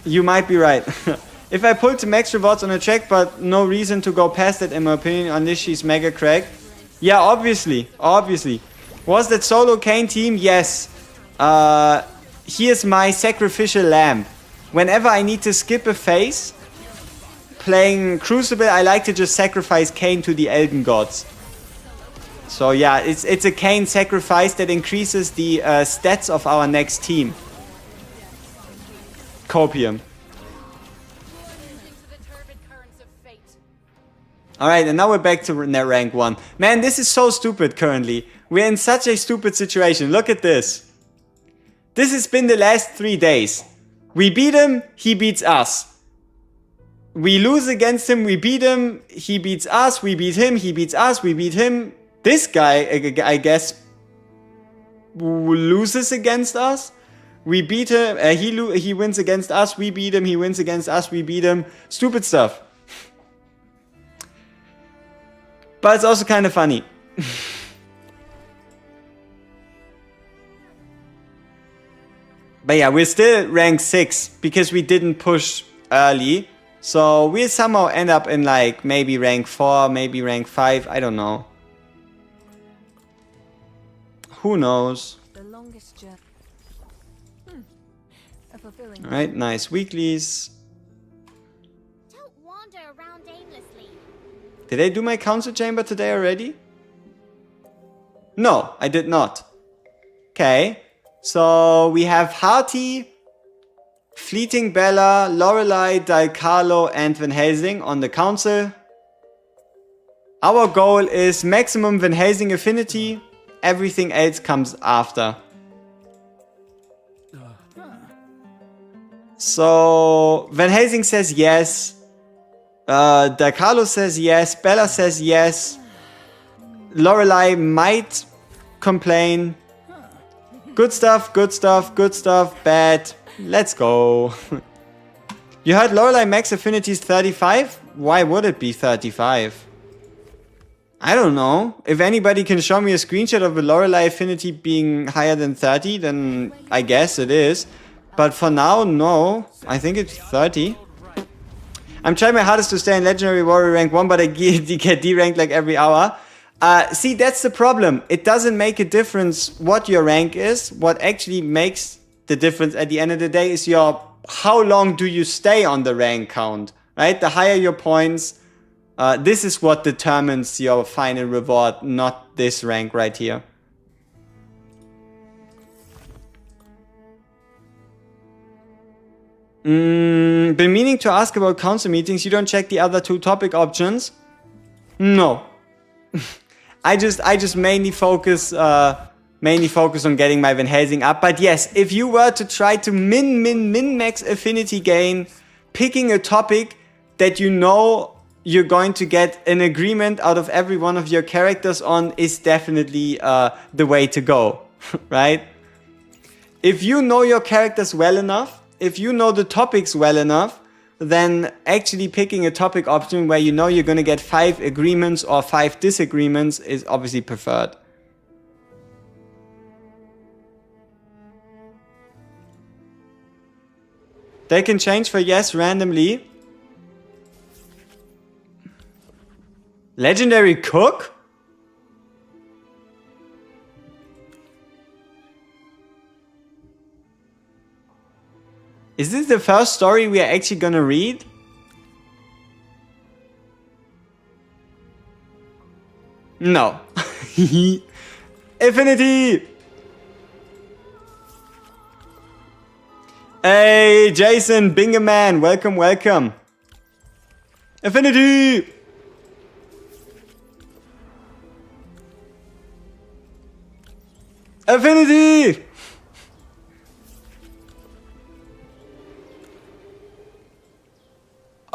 You might be right. If I pulled the max rewards on a track, but no reason to go past it, in my opinion, unless she's mega cracked. Yeah, obviously. Obviously. Was that solo Kane team? Yes. Here's my sacrificial lamb. Whenever I need to skip a phase, playing Crucible, I like to just sacrifice Kane to the Elden Gods. So yeah, it's a Kane sacrifice that increases the stats of our next team. Copium. Alright, and now we're back to rank 1. Man, this is so stupid currently. We're in such a stupid situation. Look at this. This has been the last 3 days. We beat him, he beats us. We lose against him, we beat him, he beats us, we beat him, he beats us, we beat him. This guy, I guess, loses against us. We beat him, he wins against us, we beat him, he wins against us, we beat him. Stupid stuff. But it's also kind of funny. But yeah, we're still rank 6 because we didn't push early. So we'll somehow end up in like maybe rank 4, maybe rank 5, I don't know. Who knows? The longest journey. A fulfilling. Alright, nice weeklies. Don't wander around aimlessly. Did I do my council chamber today already? No, I did not. Okay, so we have Hearty, Fleeting Bella, Lorelei, Dalcarlo, and Van Helsing on the council. Our goal is maximum Van Helsing affinity. Everything else comes after. So Van Helsing says yes. Dalcarlo says yes. Bella says yes. Lorelei might complain. Good stuff, good stuff, good stuff, bad. Let's go. You heard Lorelei max affinity is 35? Why would it be 35? I don't know. If anybody can show me a screenshot of a Lorelei affinity being higher than 30, then I guess it is. But for now, no. I think it's 30. I'm trying my hardest to stay in Legendary Warrior rank 1, but I get D-ranked like every hour. See, that's the problem. It doesn't make a difference what your rank is. What actually makes the difference at the end of the day is your how long do you stay on the rank count, right? The higher your points, this is what determines your final reward, not this rank right here. Been meaning to ask about council meetings. You don't check the other 2 topic options? No. I just mainly focus on getting my Van Helsing up. But yes, if you were to try to min max affinity gain, picking a topic that you know you're going to get an agreement out of every one of your characters on is definitely the way to go, right? If you know your characters well enough, if you know the topics well enough, then actually picking a topic option where you know you're going to get 5 agreements or 5 disagreements is obviously preferred. They can change for yes randomly. Legendary Cook? Is this the first story we are actually gonna read? No. Affinity! Hey, Jason, Bingaman, welcome, welcome. Affinity! Affinity!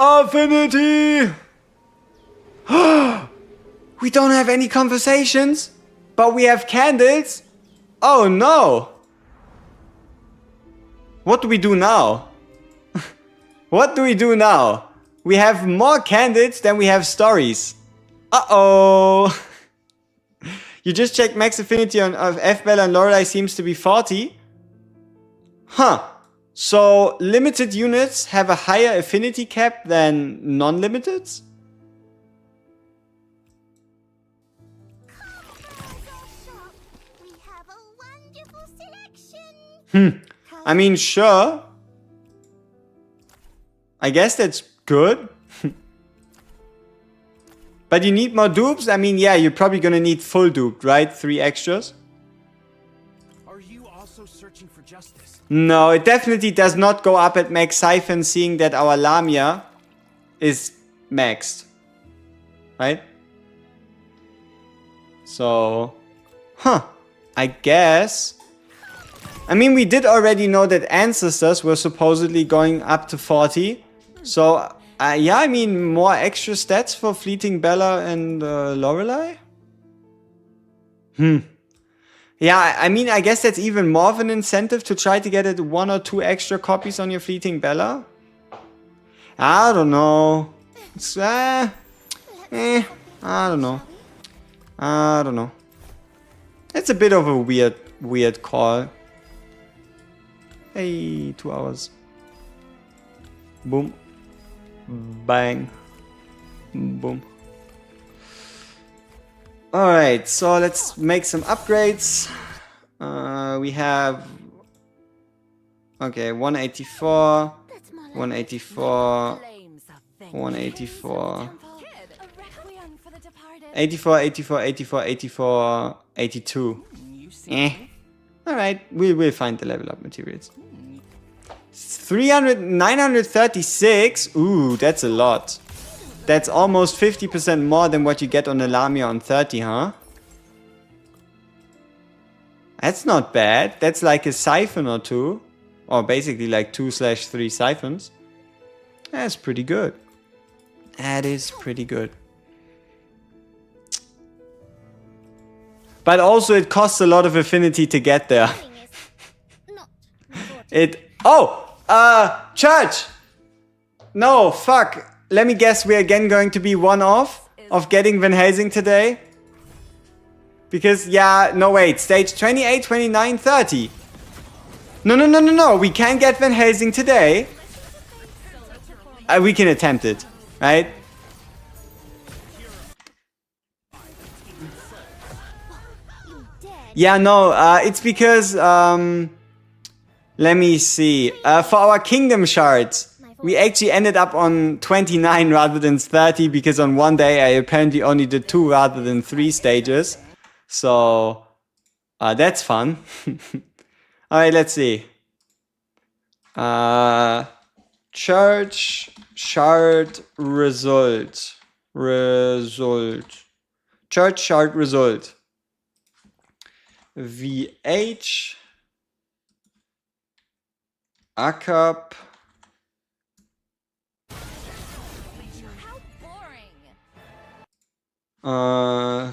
Affinity! We don't have any conversations, but we have candles? Oh no! What do we do now? What do we do now? We have more candidates than we have stories. Uh-oh. You just checked max affinity on of F Bella and Lorelei seems to be 40. Huh. So limited units have a higher affinity cap than non-limiteds? We have a wonderful selection. I mean, sure. I guess that's good. But you need more dupes? I mean, yeah, you're probably gonna need full duped, right? 3 extras. Are you also searching for justice? No, it definitely does not go up at max siphon, seeing that our Lamia is maxed. Right? So, I guess. I mean, we did already know that ancestors were supposedly going up to 40. So, yeah, I mean, more extra stats for Fleeting Bella and Lorelei? Yeah, I mean, I guess that's even more of an incentive to try to get it 1 or 2 extra copies on your Fleeting Bella. I don't know. It's, I don't know. I don't know. It's a bit of a weird call. Hey, 2 hours. Boom. Bang. Boom. Alright, so let's make some upgrades. We have... Okay, 184, 184, 184, 84, 84, 84, 84, 82. Alright, we'll find the level up materials. 936? Ooh, that's a lot. That's almost 50% more than what you get on the Lamia on 30, huh? That's not bad. That's like a siphon or 2. Or basically like 2/3 siphons. That's pretty good. That is pretty good. But also it costs a lot of affinity to get there. Church! No, fuck. Let me guess, we're again going to be one off of getting Van Helsing today. Because, yeah, no wait, stage 28, 29, 30. No, we can't get Van Helsing today. We can attempt it, right? Yeah, no, it's because, let me see. For our kingdom shards, we actually ended up on 29 rather than 30 because on one day I apparently only did 2 rather than 3 stages. So, that's fun. Alright, let's see. Church shard result. Church shard result. VH ACAP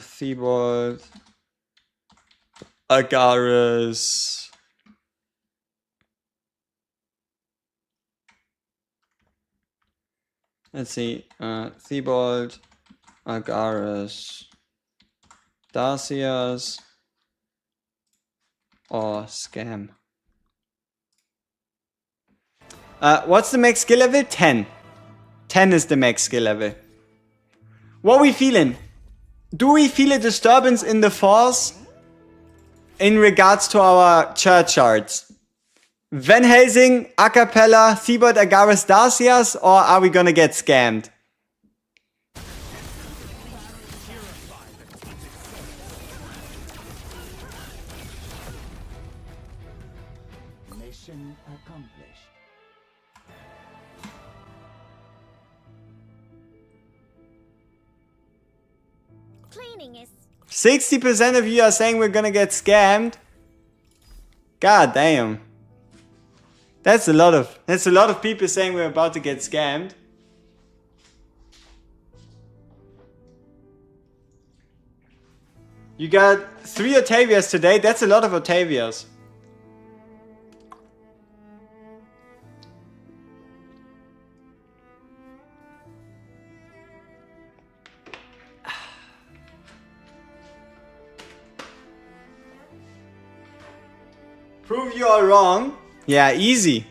Theobald Agaris let's see, Theobald Agaris Dacias or Scam. What's the max skill level? 10. 10 is the max skill level. What are we feeling? Do we feel a disturbance in the force in regards to our church shards? Van Helsing, a cappella, Theobald Agaris Dacias, or are we gonna get scammed? Mission accomplished. Cleaning is 60% of you are saying we're gonna get scammed. God damn. That's a lot of people saying we're about to get scammed. You got 3 Otavias today. That's a lot of Otavias. Prove you are wrong. Yeah, easy.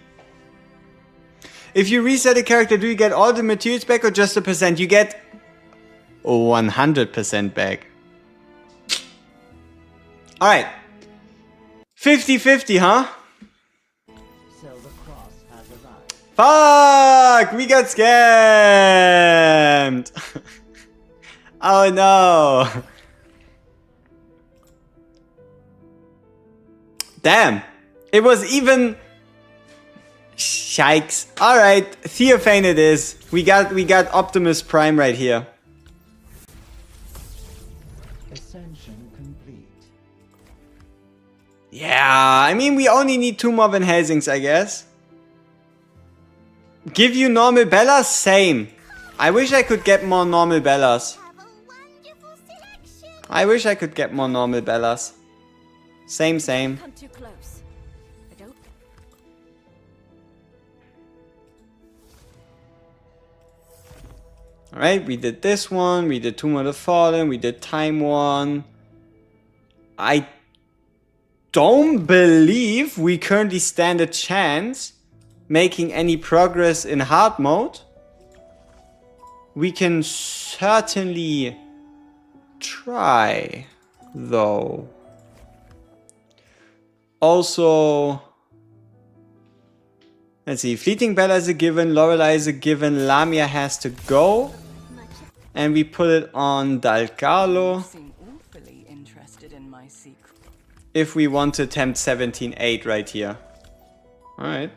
If you reset a character, do you get all the materials back or just a percent? You get 100% back. Alright. 50-50, huh? Fuck! We got scammed! Oh no! Damn! It was even... Shikes. Alright, Theophane it is. We got Optimus Prime right here. Ascension complete. Yeah, I mean we only need 2 more Van Helsings, I guess. Give you normal Bellas? Same. I wish I could get more normal Bellas. Have a wonderful selection. I wish I could get more normal Bellas. Same. Come too close. I don't. Alright, we did this one, we did Tomb of the Fallen, we did Time One. I don't believe we currently stand a chance making any progress in hard mode. We can certainly try, though. Also, let's see, Fleeting Bella is a given, Lorelei is a given, Lamia has to go. And we put it on Dalcarlo Seem awfully interested in my secret. if we want to attempt 17-8 right here. Alright.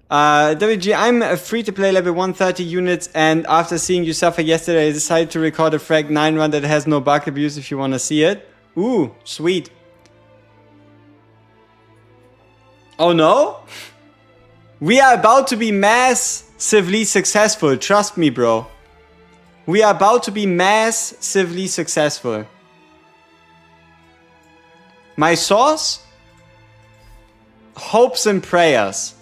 WG, I'm a free-to-play level 130 units, and after seeing you suffer yesterday, I decided to record a Frag 9 run that has no bug abuse if you want to see it. Ooh, sweet. Oh no? We are about to be massively successful, trust me, bro. We are about to be massively successful. My source? Hopes and prayers.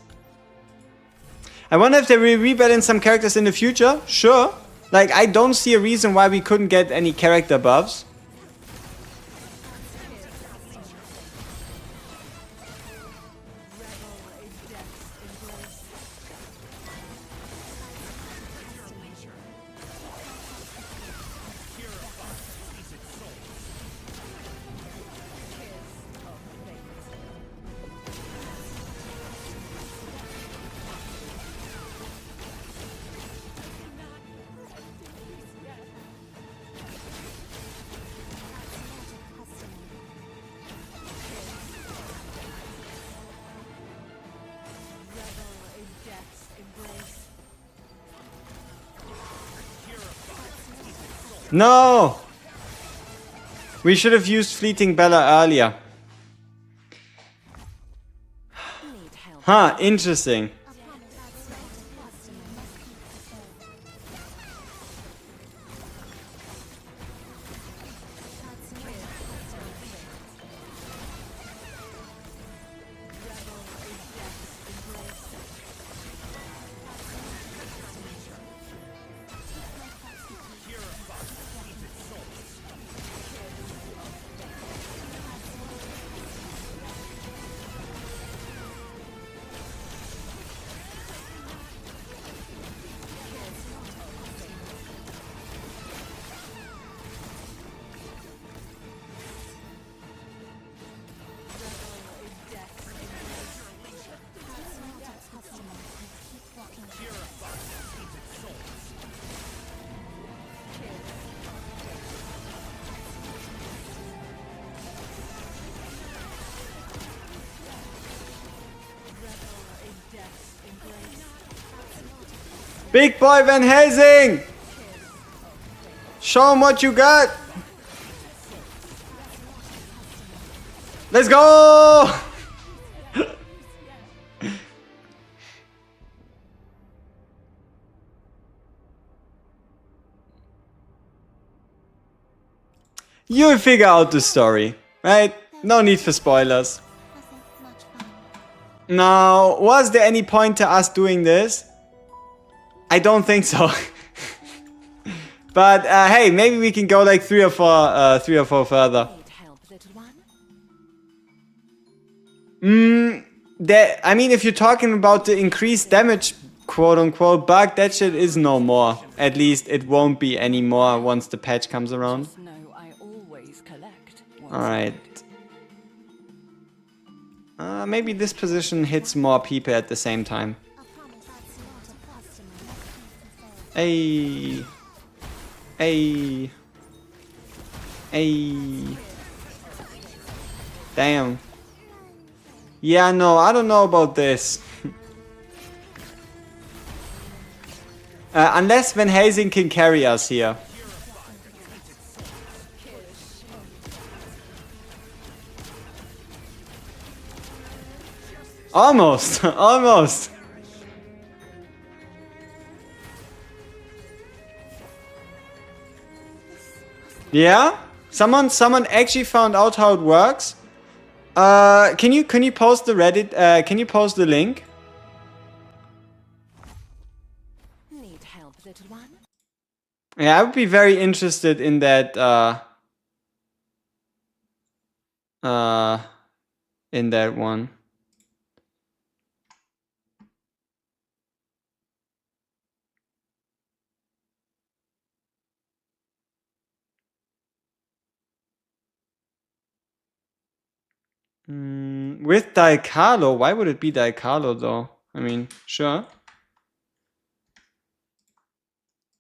I wonder if they will rebalance some characters in the future. Sure. Like, I don't see a reason why we couldn't get any character buffs. No! We should have used Fleeting Bella earlier. Huh, interesting. Big boy Van Helsing! Show him what you got! Let's go! You'll figure out the story, right? No need for spoilers. Wasn't much fun. Now, was there any point to us doing this? I don't think so. But hey, maybe we can go like three or four further. Need help, little one? I mean, if you're talking about the increased damage, quote unquote, bug, that shit is no more. At least it won't be anymore once the patch comes around. Just know I always collect what's Alright. good. Maybe this position hits more people at the same time. I promise that's not a customer must Ay. be fulfilled. Ay. Ay. Damn. Yeah, no, I don't know about this. Unless Van Helsing can carry us here. Almost, almost. Yeah? Someone actually found out how it works. Can you post the Reddit? Can you post the link? Need help, little one? Yeah, I would be very interested in that. In that one. With Daikalo, why would it be Daikalo though? I mean, sure.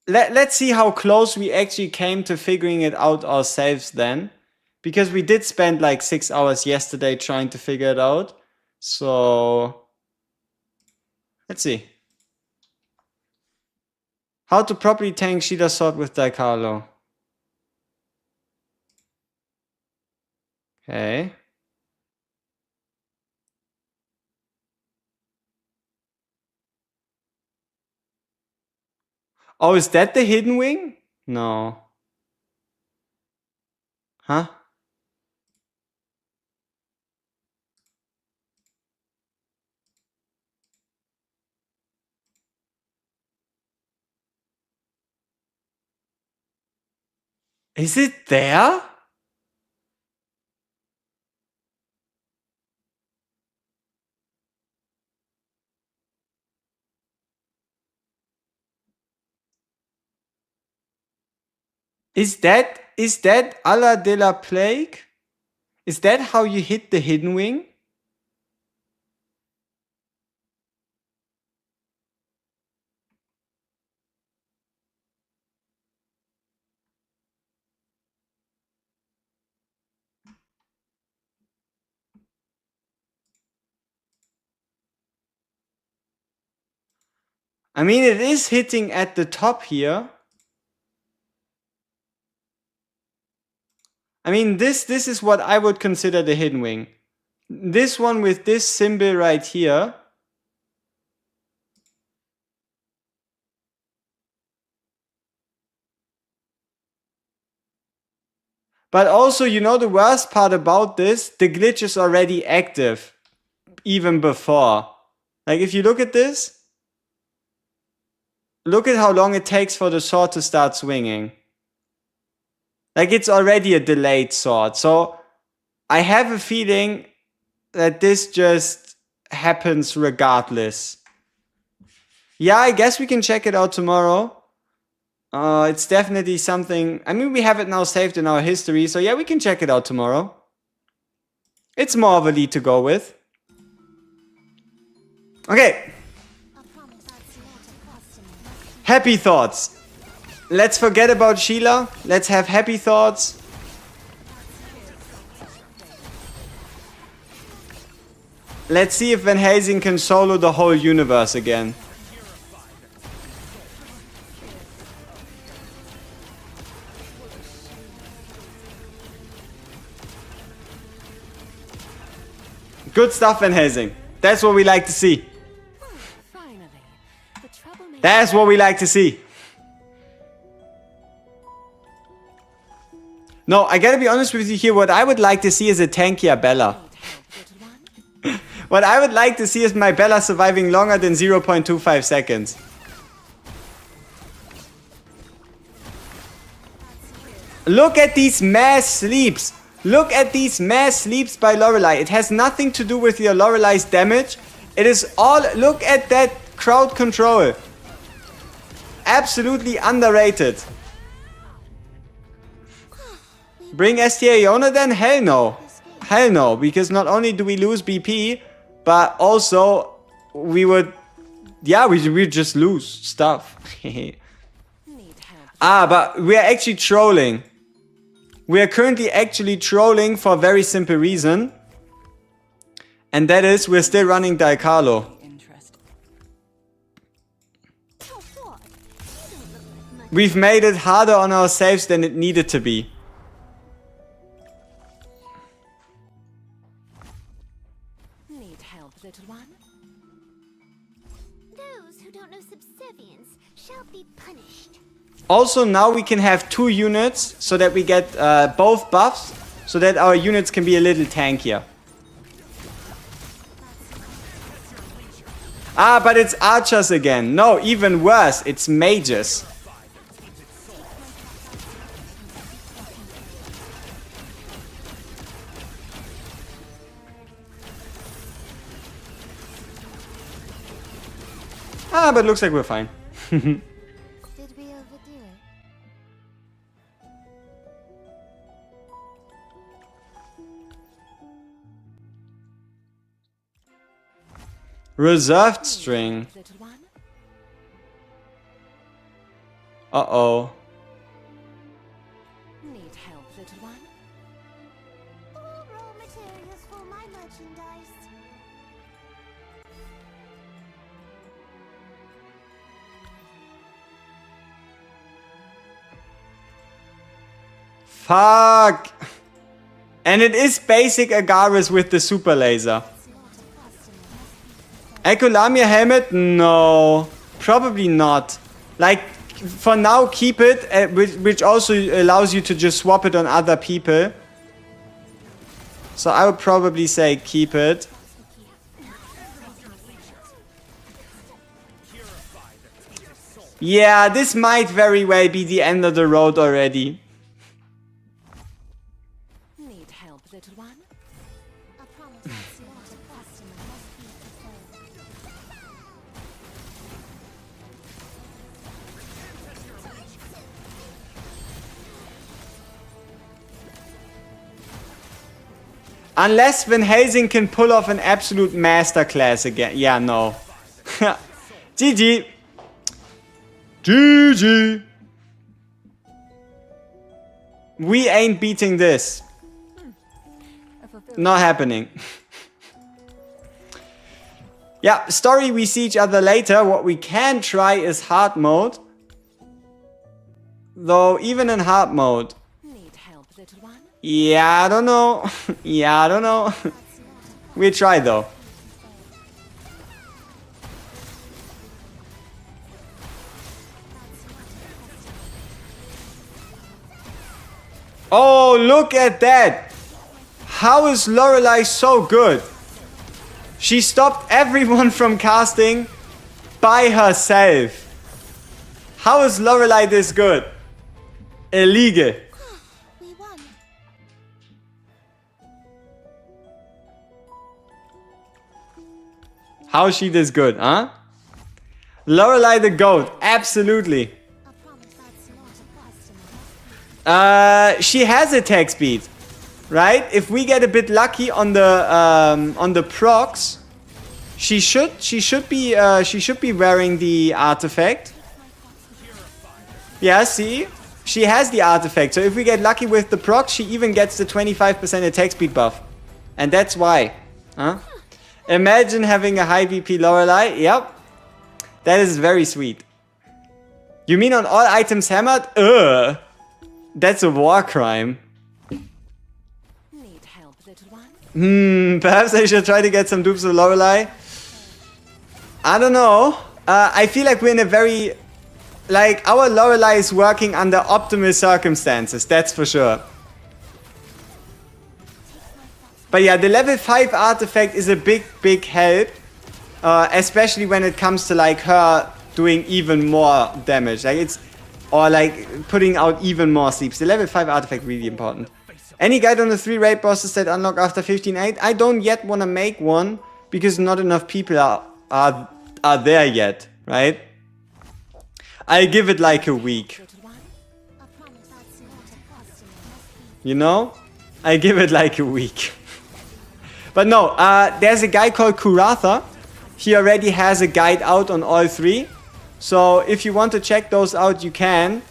Let's see how close we actually came to figuring it out ourselves then. Because we did spend like 6 hours yesterday trying to figure it out. So, let's see. How to properly tank Sheila Sword with Daikalo. Okay. Oh, is that the hidden wing? No. Huh? Is it there? Is that Ala de la Plague? Is that how you hit the hidden wing? I mean, it is hitting at the top here. I mean, this is what I would consider the hidden wing. This one with this symbol right here. But also, you know the worst part about this? The glitch is already active. Even before. Like, if you look at this. Look at how long it takes for the sword to start swinging. Like, it's already a delayed sword. So, I have a feeling that this just happens regardless. Yeah, I guess we can check it out tomorrow. It's definitely something... I mean, we have it now saved in our history. So, yeah, we can check it out tomorrow. It's more of a lead to go with. Okay. I promise that's not a customer must be Happy thoughts. Let's forget about Sheila. Let's have happy thoughts. Let's see if Van Helsing can solo the whole universe again. Good stuff, Van Helsing. That's what we like to see. Finally, the troublemaker. That's what we like to see. No, I gotta be honest with you here. What I would like to see is a tankier Bella. Need help, little one? What I would like to see is my Bella surviving longer than 0.25 seconds. Look at these mass sleeps. Look at these mass sleeps by Lorelei. It has nothing to do with your Lorelei's damage. It is all... Look at that crowd control. Absolutely underrated. Bring ST AIONA then? Hell no. Hell no. Because not only do we lose BP, but also we would... Yeah, we just lose stuff. But we are actually trolling. We are currently actually trolling for a very simple reason. And that is, we're still running Dal Carlo. We've made it harder on ourselves than it needed to be. Need help, little one? Those who don't know subservience shall be punished. Also, now we can have 2 units so that we get both buffs, so that our units can be a little tankier. But it's archers again. No, even worse, it's mages. But looks like we're fine. Did we overdo it? Reserved string. Little one? Uh-oh. Need help, little one? All raw materials for my merchandise. Fuck! And it is basic Agaris with the super laser. Echo Lamia helmet? No. Probably not. Like, for now, keep it, which also allows you to just swap it on other people. So I would probably say keep it. Yeah, this might very well be the end of the road already. Need help, little one? A promise that's not a customer must be fulfilled. Unless Van Helsing can pull off an absolute masterclass again. Yeah, no. GG. GG. We ain't beating this. Not happening. Yeah, story, we see each other later. What we can try is hard mode. Though, even in hard mode. Need help, little one? Yeah, I don't know. Yeah, I don't know. We try though. Oh, look at that! How is Lorelei so good? She stopped everyone from casting by herself. How is Lorelei this good? Illegal. We won. How is she this good, huh? Lorelei the GOAT, absolutely. A promise that's not a customer. She has attack speed, right? If we get a bit lucky on the procs, she should be wearing the artifact. Yeah, see, she has the artifact. So if we get lucky with the procs, she even gets the 25% attack speed buff, and that's why, huh? Imagine having a high VP Lorelei. Yep, that is very sweet. You mean on all items hammered? Ugh. That's a war crime. Need help, little one? Perhaps I should try to get some dupes of Lorelei. I don't know. I feel like we're in a very... Like, our Lorelei is working under optimal circumstances, that's for sure. But yeah, the level 5 artifact is a big help. Especially when it comes to like her doing even more damage. Like it's... Or like putting out even more sleeps. The level 5 artifact really important. Any guide on the 3 raid bosses that unlock after 15.8? I don't yet want to make one because not enough people are there yet, right? I'll give it like a week. You know? I give it like a week. But no, there's a guy called Kuratha. He already has a guide out on all 3. So if you want to check those out, you can.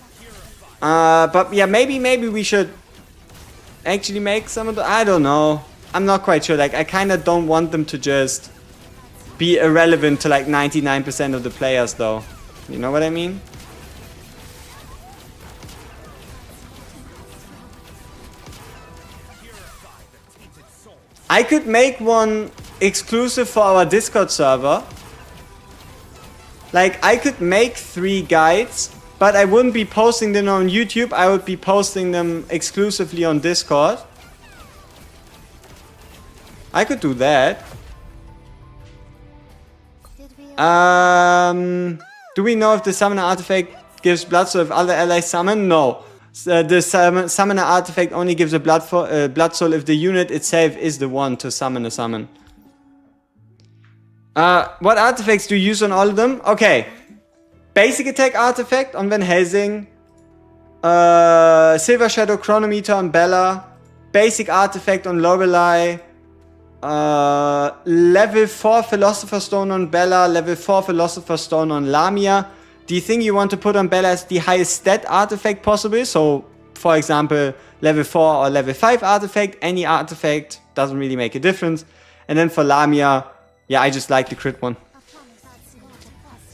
But yeah, maybe we should actually make some of the... I don't know. I'm not quite sure. Like, I kind of don't want them to just be irrelevant to like 99% of the players though. You know what I mean? I could make one exclusive for our Discord server. Like, I could make 3 guides, but I wouldn't be posting them on YouTube. I would be posting them exclusively on Discord. I could do that. Do we know if the summoner artifact gives blood soul if other allies summon? No. The summoner artifact only gives a blood soul if the unit itself is the one to summon a summon. What artifacts do you use on all of them? Okay. Basic attack artifact on Van Helsing. Silver Shadow Chronometer on Bella. Basic artifact on Lorelei. Level 4 Philosopher Stone on Bella. Level 4 Philosopher Stone on Lamia. The thing you want to put on Bella is the highest stat artifact possible. So, for example, level 4 or level 5 artifact. Any artifact. Doesn't really make a difference. And then for Lamia, yeah, I just like the crit one.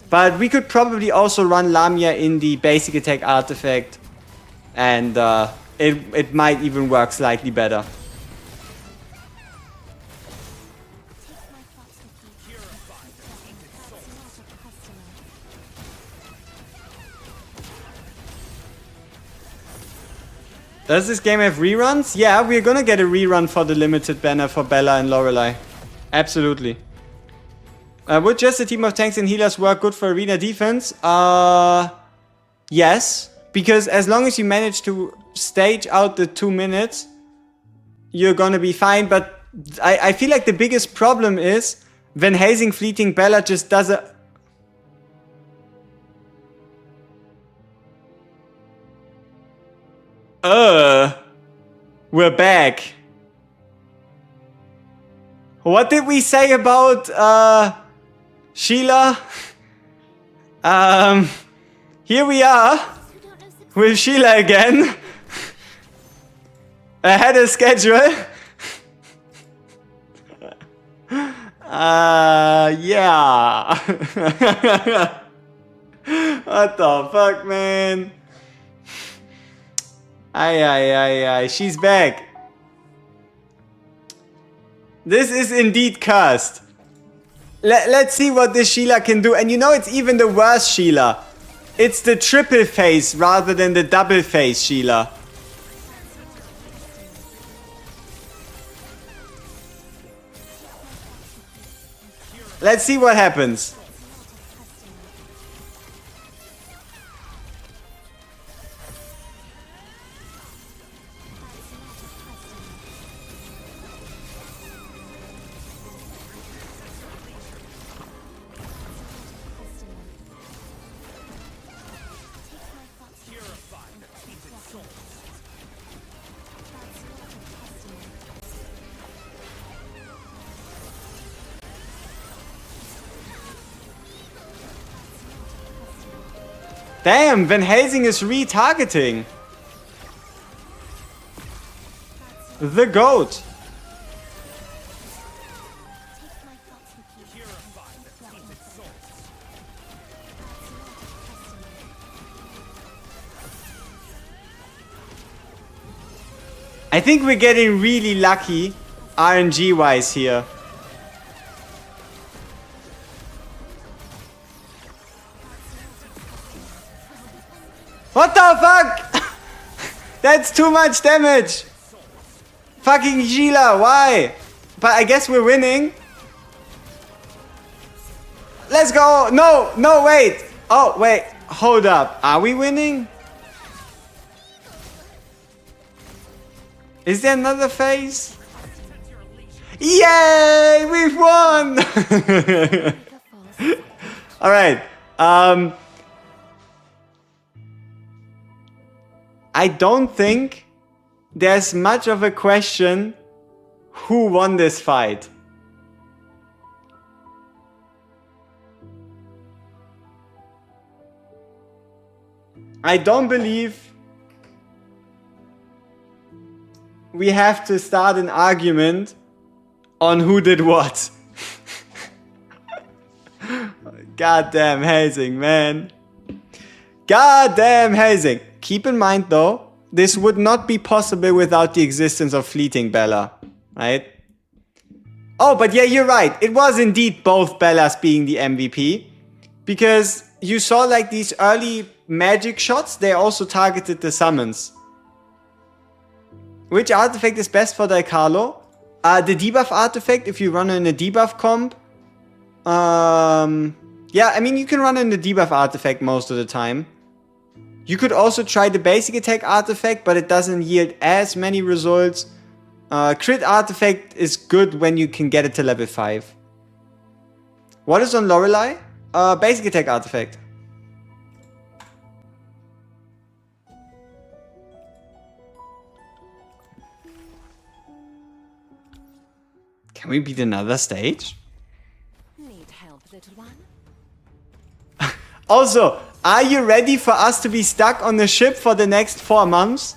But we could probably also run Lamia in the basic attack artifact. And it might even work slightly better. Does this game have reruns? Yeah, we're gonna get a rerun for the limited banner for Bella and Lorelei. Absolutely. Would just a team of tanks and healers work good for arena defense? Yes. Because as long as you manage to stage out the 2 minutes, you're gonna be fine. But I feel like the biggest problem is Van Helsing fleeting Bella just does a... We're back. What did we say about Sheila? Here we are with Sheila again. Ahead of schedule. Yeah. What the fuck, man? Aye, she's back. This is indeed cursed. Let's see what this Sheila can do. And you know, it's even the worst Sheila. It's the triple face rather than the double face Sheila. Let's see what happens. Damn, Van Helsing is retargeting. The GOAT. I think we're getting really lucky RNG wise here. What the fuck? That's too much damage. Fucking Sheila, why? But I guess we're winning. Let's go. No, wait. Oh, wait. Hold up. Are we winning? Is there another phase? Yay! We've won! Alright. I don't think there's much of a question who won this fight. I don't believe we have to start an argument on who did what. Goddamn hazing, man. Goddamn hazing. Keep in mind though, this would not be possible without the existence of Fleeting Bella, right? Oh, but yeah, you're right. It was indeed both Bellas being the MVP. Because you saw like these early magic shots, they also targeted the summons. Which artifact is best for Daikalo? The debuff artifact, if you run in a debuff comp. Yeah, I mean, you can run in the debuff artifact most of the time. You could also try the basic attack artifact, but it doesn't yield as many results. Crit artifact is good when you can get it to level 5. What is on Lorelei? Basic attack artifact. Can we beat another stage? Need help, little one? Also, are you ready for us to be stuck on the ship for the next 4 months?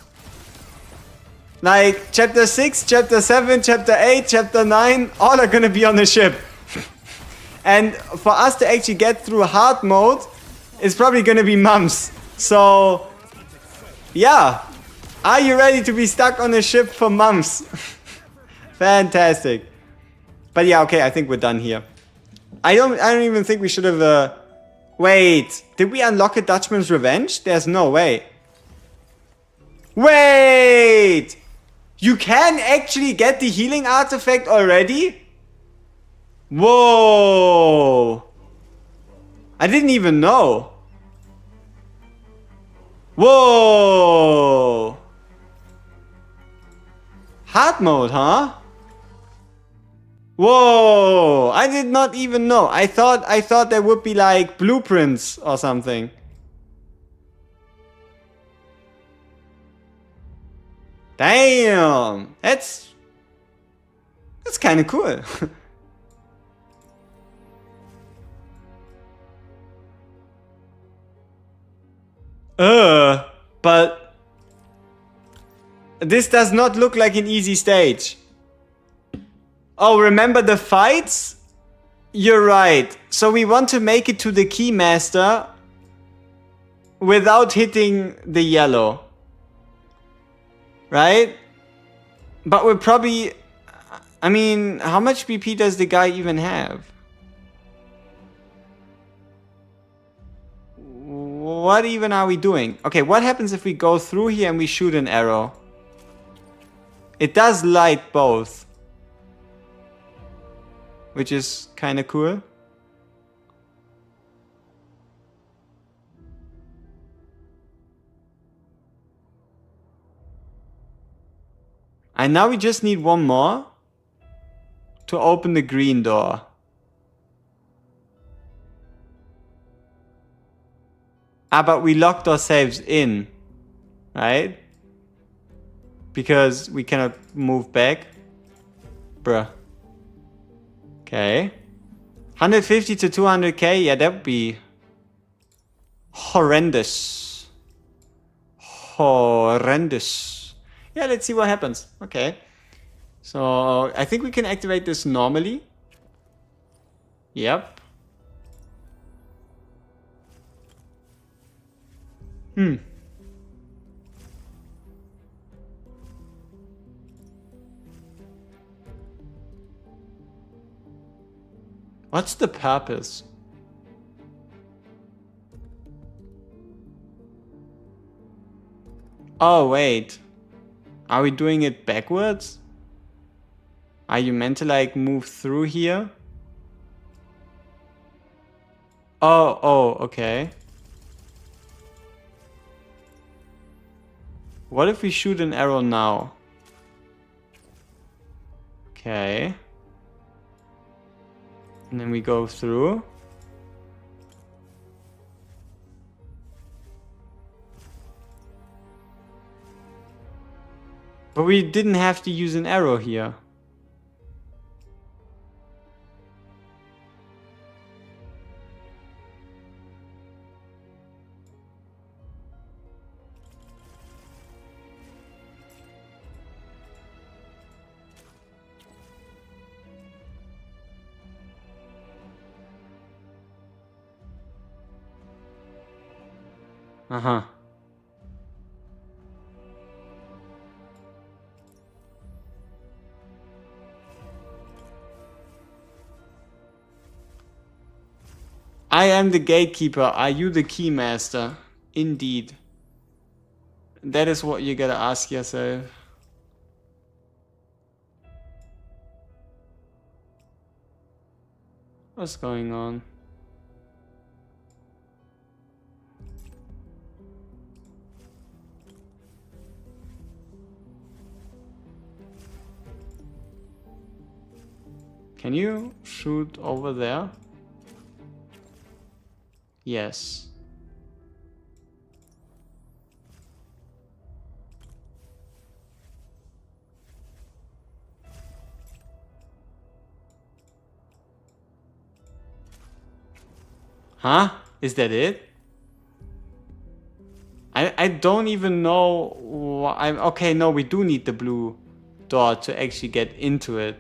Like, chapter 6, chapter 7, chapter 8, chapter 9, all are gonna be on the ship. And for us to actually get through hard mode, it's probably gonna be months. So, yeah. Are you ready to be stuck on the ship for months? Fantastic. But yeah, okay, I think we're done here. I don't even think we should have, wait, did we unlock a Dutchman's Revenge? There's no way. Wait! You can actually get the healing artifact already? Whoa! I didn't even know. Whoa! Hard mode, huh? Whoa! I did not even know. I thought there would be like blueprints or something. Damn! That's kind of cool. But this does not look like an easy stage. Oh, remember the fights? You're right. So we want to make it to the Keymaster without hitting the yellow. Right? But we're probably... I mean, how much BP does the guy even have? What even are we doing? Okay, what happens if we go through here and we shoot an arrow? It does light both. Which is kind of cool. And now we just need one more to open the green door. Ah, but we locked ourselves in, right? Because we cannot move back. Bruh. Okay. 150 to 200k? Yeah, that would be horrendous. Horrendous. Yeah, let's see what happens. Okay. So, I think we can activate this normally. Yep. What's the purpose? Oh, wait. Are we doing it backwards? Are you meant to like move through here? Oh, okay. What if we shoot an arrow now? Okay. And then we go through. But we didn't have to use an arrow here. Uh-huh. I am the gatekeeper. Are you the keymaster? Indeed. That is what you gotta ask yourself. What's going on? Can you shoot over there? Yes. Huh? Is that it? I don't even know why I'm okay, no, we do need the blue door to actually get into it.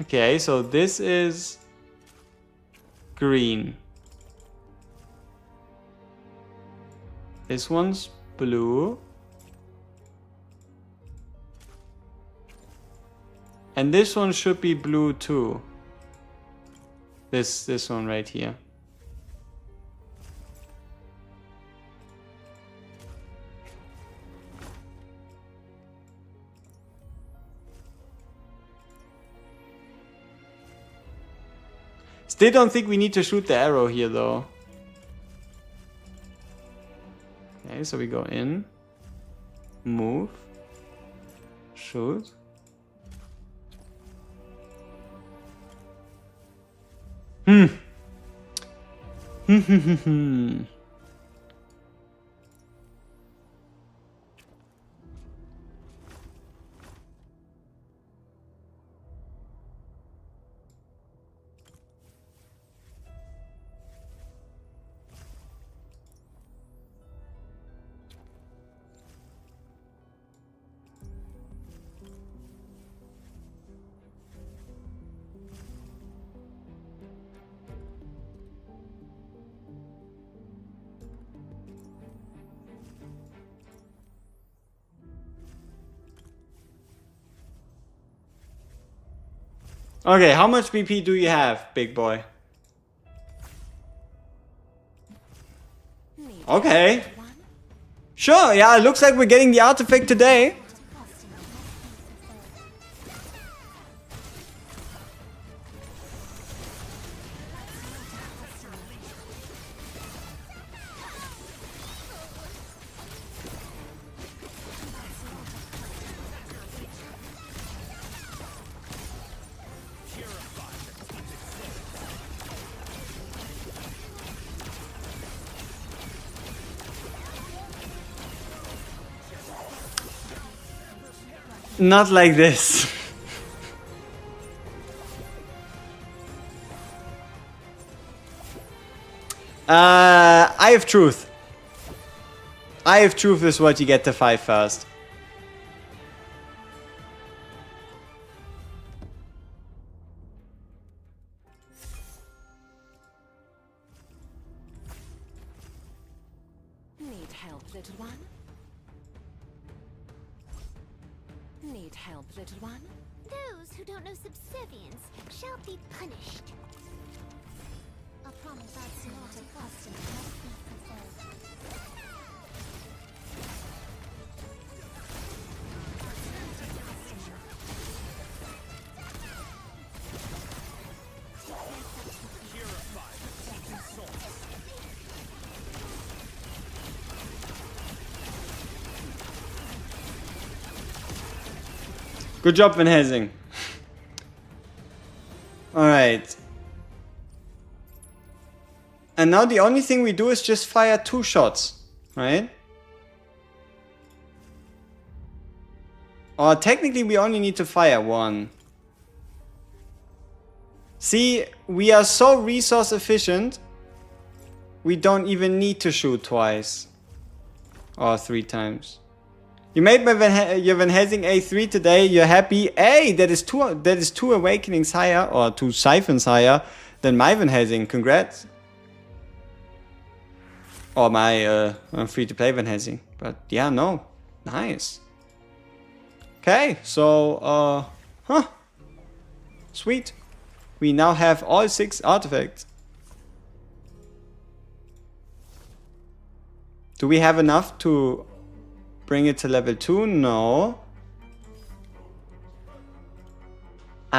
Okay, so this is green. This one's blue. And this one should be blue too. This one right here. Still don't think we need to shoot the arrow here though. Okay, so we go in, move, shoot. Okay, how much BP do you have, big boy? Okay. Sure, yeah, it looks like we're getting the artifact today. Not like this. I have truth. I have truth is what you get to 5 first. Need help, little one? Need help, little one? Those who don't know subservience shall be punished. A promise that's not a custom must be fulfilled. Purify the taken souls. Good job, Van Helsing. Alright. And now the only thing we do is just fire 2 shots, right? Or technically we only need to fire 1. See, we are so resource efficient, we don't even need to shoot twice. Or 3 times. You made your Van Helsing A3 today, you're happy. Hey, that is two awakenings higher, or 2 siphons higher than my Van Helsing. Congrats. Or my free-to-play Van Helsing. But yeah, no. Nice. Okay, so, sweet. We now have all 6 artifacts. Do we have enough to bring it to level 2? No.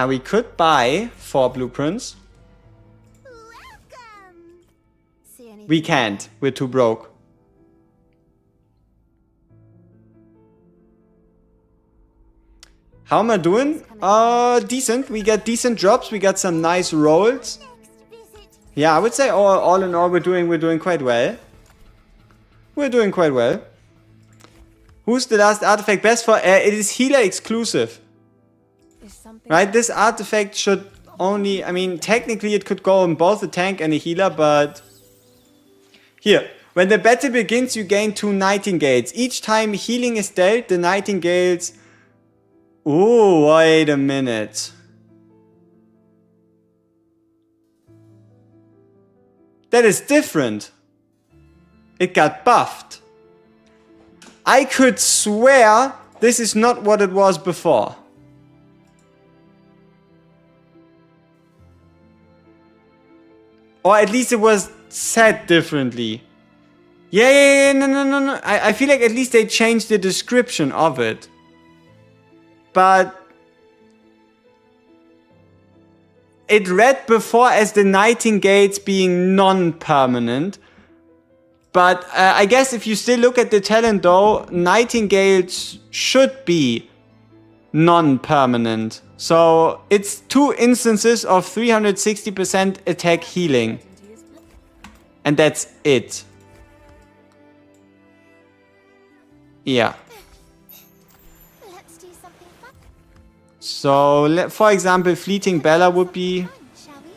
We could buy 4 blueprints. Welcome. See anything? We can't. We're too broke. How am I doing? Decent. We got decent drops. We got some nice rolls. Next visit. Yeah, I would say all in all we're doing quite well. We're doing quite well. Who's the last artifact best for? It is healer exclusive. Is something Right? This artifact should only... I mean, technically it could go on both a tank and a healer, but... Here. When the battle begins, you gain 2 nightingales. Each time healing is dealt, the nightingales... Ooh, wait a minute. That is different. It got buffed. I could swear this is not what it was before. Or at least it was said differently. Yeah, no. I feel like at least they changed the description of it. But it read before as the nightingales being non-permanent. But I guess if you still look at the talent though, nightingales should be non-permanent. So it's 2 instances of 360% attack healing. And that's it. Yeah. Let's do something fun. So, for example, Fleeting Bella would be... Fun, shall we?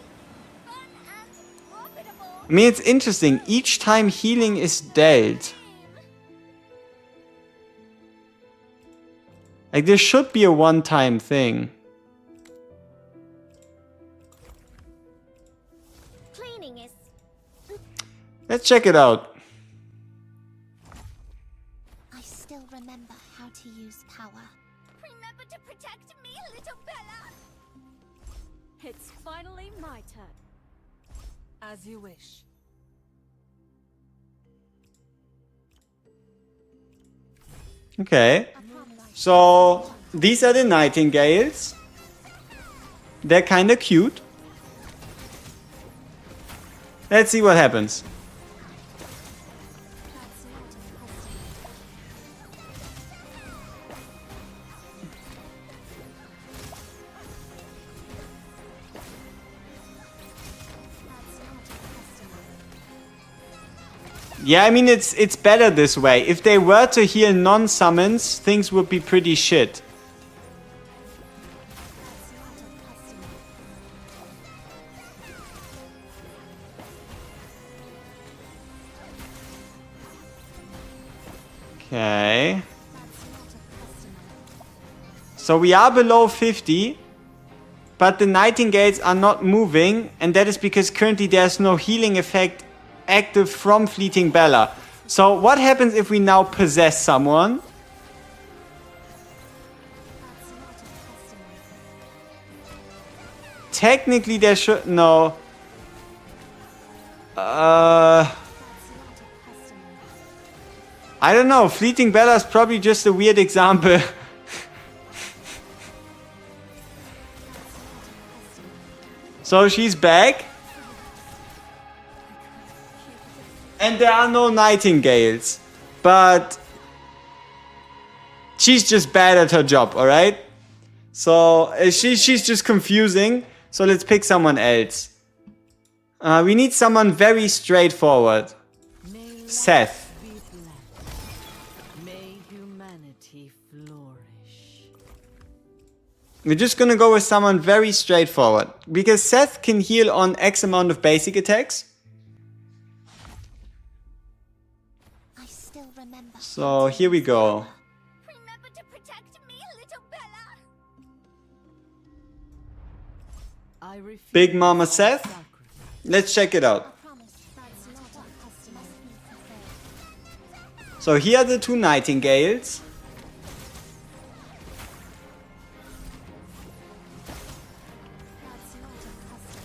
Fun and profitable. I mean, it's interesting. Each time healing is dealt. Like, this should be a one-time thing. Cleaning is Let's check it out. I still remember how to use power. Remember to protect me, little Bella. It's finally my turn. as you wish. Okay. So these are the nightingales. They're kind of cute. Let's see what happens. Yeah, I mean, it's better this way. If they were to heal non-summons, things would be pretty shit. Okay. So we are below 50, but the nightingales are not moving, and that is because currently there's no healing effect active from Fleeting Bella. So what happens if we now possess someone? Technically there should... No. I don't know. Fleeting Bella is probably just a weird example. So she's back. And there are no nightingales. But she's just bad at her job, alright? So she's just confusing. So let's pick someone else. We need someone very straightforward. Seth. May humanity flourish. We're just gonna go with someone very straightforward. Because Seth can heal on X amount of basic attacks. I still remember. So here we go. Remember to protect me, little Bella. I refuse Big Mama Seth. sacrifice. Let's check it out. Promise that's not our custom. Must be fulfilled. So here are the two nightingales. That's not our custom.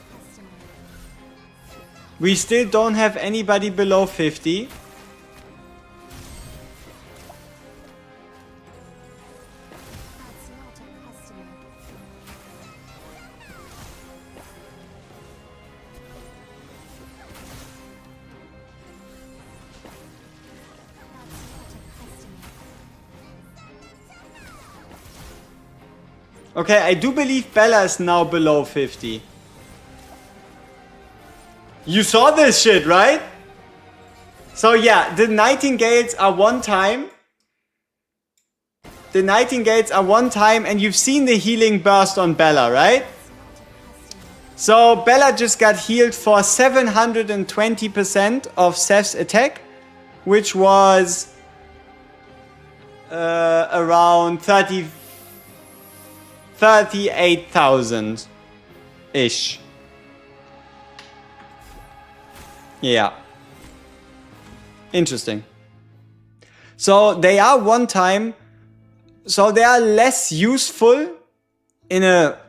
That's not our custom. We still don't have anybody below 50. That's not our custom. That's not our custom. Okay, I do believe Bella is now below 50. You saw this shit, right? So yeah, the nightingales are one time. The nightingales are one time, and you've seen the healing burst on Bella, right? So Bella just got healed for 720% of Seth's attack, which was around 38,000 ish. Yeah. Interesting. So they are one time. So they are less useful in a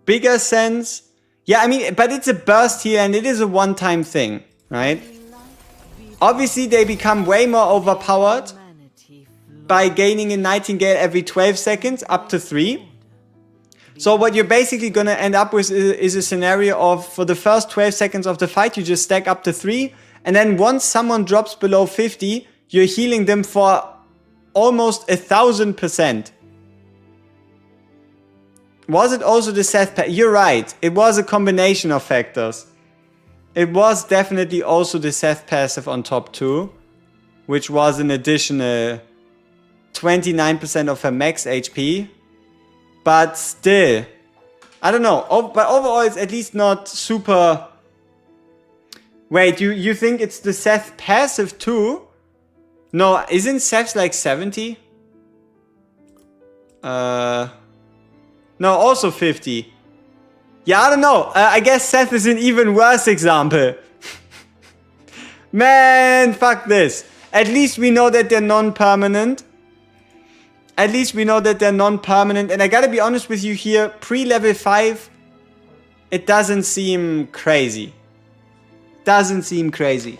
bigger sense. Yeah, I mean, but it's a burst here and it is a one-time thing, right? Obviously, they become way more overpowered Humanity by gaining a nightingale every 12 seconds up to 3. So what you're basically going to end up with is a scenario of, for the first 12 seconds of the fight, you just stack up to 3. And then once someone drops below 50, you're healing them for almost 1,000%. Was it also the Seth passive? You're right. It was a combination of factors. It was definitely also the Seth passive on top too, which was an additional 29% of her max HP. But still, I don't know. But overall, it's at least not super. Wait, you think it's the Seth passive too? No, isn't Seth's like 70? No, also 50. Yeah, I don't know. I guess Seth is an even worse example. Man, fuck this. At least we know that they're non-permanent. At least we know that they're non-permanent. And I gotta be honest with you here, pre-level 5, it doesn't seem crazy. Doesn't seem crazy.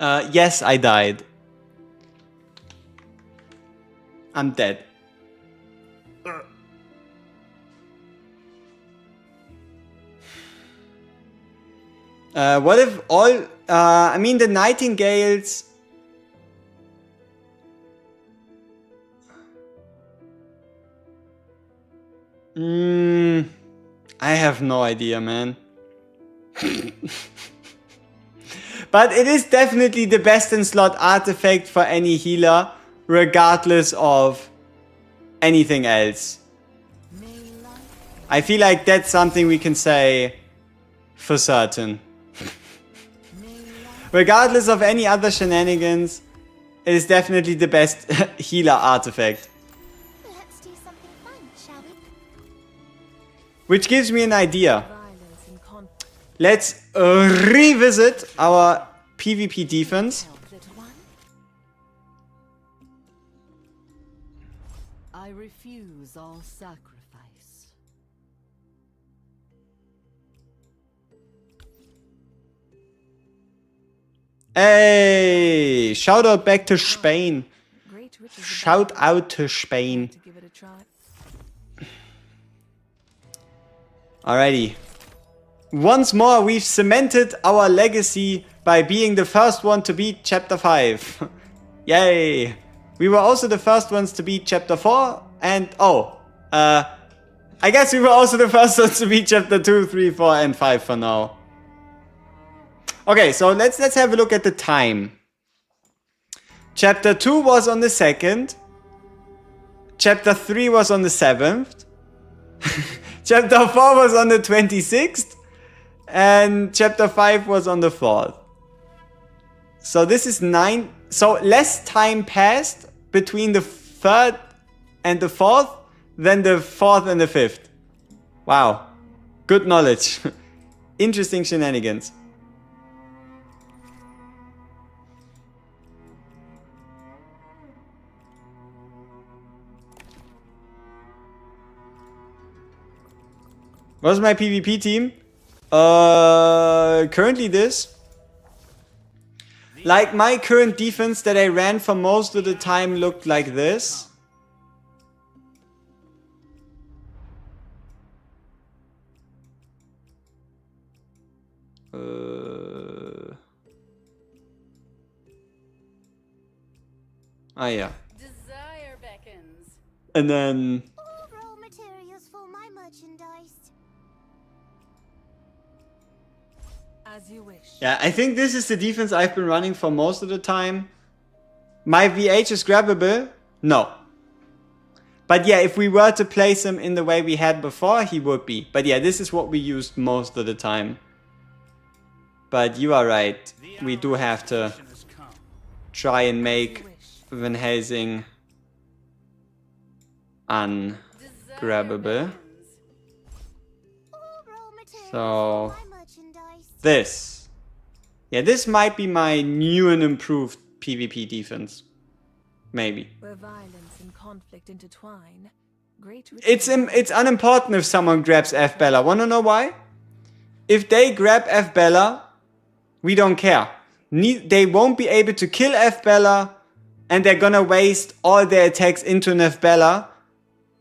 Yes, I died. I'm dead. What if all... I mean, the Nightingales... I have no idea, man. But it is definitely the best in slot artifact for any healer, regardless of anything else. I feel like that's something we can say for certain. Regardless of any other shenanigans, it is definitely the best healer artifact. Let's do something fun, shall we? Which gives me an idea. Violence and conflict. Let's revisit our PvP defense. Little one. I refuse all sacrifice. Hey, shout out back to Spain. Great riches Shout abound. out to Spain. To give it a try. Alrighty. Once more, we've cemented our legacy by being the first one to beat Chapter 5. Yay! We were also the first ones to beat Chapter 4, and I guess we were also the first ones to beat Chapter 2, 3, 4, and 5 for now. Okay, so let's have a look at the time. Chapter 2 was on the 2nd. Chapter 3 was on the 7th. Chapter 4 was on the 26th. And Chapter 5 was on the 4th. So this is 9. So less time passed between the 3rd and the 4th than the 4th and the 5th. Wow. Good knowledge. Interesting shenanigans. What's my PvP team? Currently this. Like my current defense that I ran for most of the time looked like this. Yeah. Desire beckons. And then All raw materials for my merchandise. As you wish. yeah, I think this is the defense I've been running for most of the time. My VH is grabbable? No. But yeah, if we were to place him in the way we had before, he would be. But yeah, this is what we used most of the time. But you are right. We do have to Has come. try and make Van Helsing ungrabbable. All raw materials So for my merchandise. this. Yeah, this might be my new and improved PvP defense. Maybe. Where violence and conflict intertwine. Great riches It's unimportant if someone grabs F Bella. Wanna know why? If they grab F Bella, we don't care. They won't be able to kill F Bella, and they're gonna waste all their attacks into an F Bella,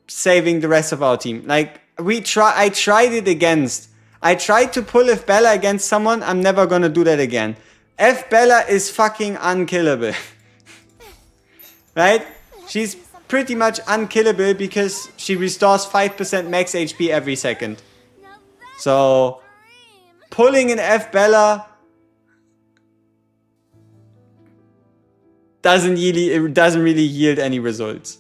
saving the rest of our team. Like I tried it against. I tried to pull F Bella against someone. I'm never gonna do that again. F Bella is fucking unkillable. Right? She's pretty much unkillable because she restores 5% max HP every second. Now that's So dream. pulling an F Bella doesn't really yield any results.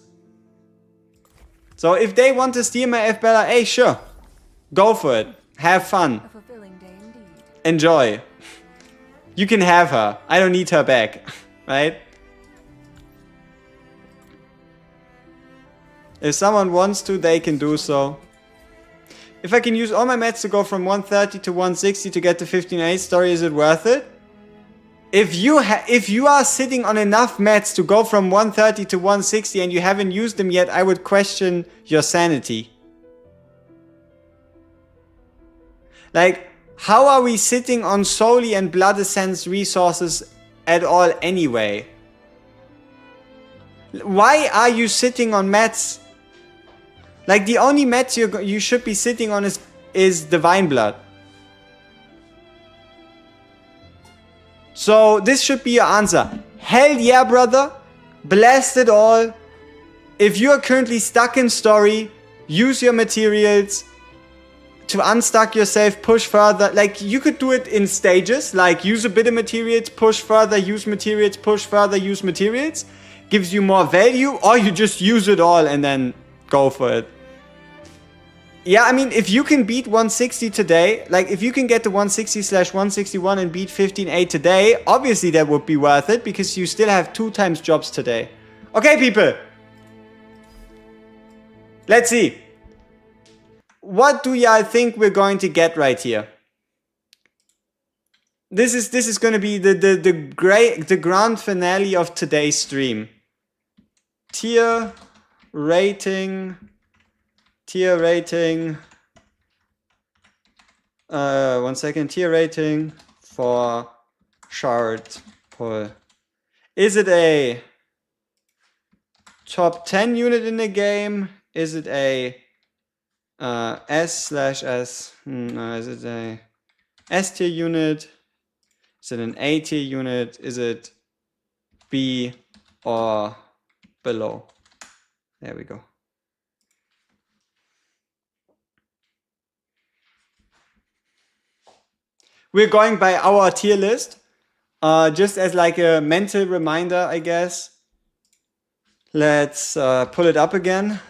So if they want to steal my F Bella, hey, sure. Go for it. Have fun. a fulfilling day indeed. Enjoy. You can have her. I don't need her back. Right? If someone wants to, they can do so. If I can use all my mats to go from 130 to 160 to get to 15.8 story, is it worth it? If you are sitting on enough mats to go from 130 to 160 and you haven't used them yet, I would question your sanity. Like, how are we sitting on Soli and Blood Essence resources at all anyway. Why are you sitting on mats? Like, the only mats you should be sitting on is Divine Blood. So this should be your answer. Hell yeah, brother. Blast it all. If you are currently stuck in story, use your materials to unstuck yourself, push further. Like, you could do it in stages, like use a bit of materials, push further, use materials, push further, use materials. Gives you more value, or you just use it all and then go for it. Yeah, I mean, if you can beat 160 today, like if you can get to 160/161 and beat 15.8 today, obviously that would be worth it because you still have 2 times jobs today. Okay, people. Let's see. What do y'all think we're going to get right here? This is going to be the grand finale of today's stream. Tier rating. One second. Tier rating for shard pull. Is it a top 10 unit in the game? Is it a S/S? No, is it a S tier unit? Is it an A tier unit? Is it B or below? There we go. We're going by our tier list, just as like a mental reminder, I guess. Let's pull it up again.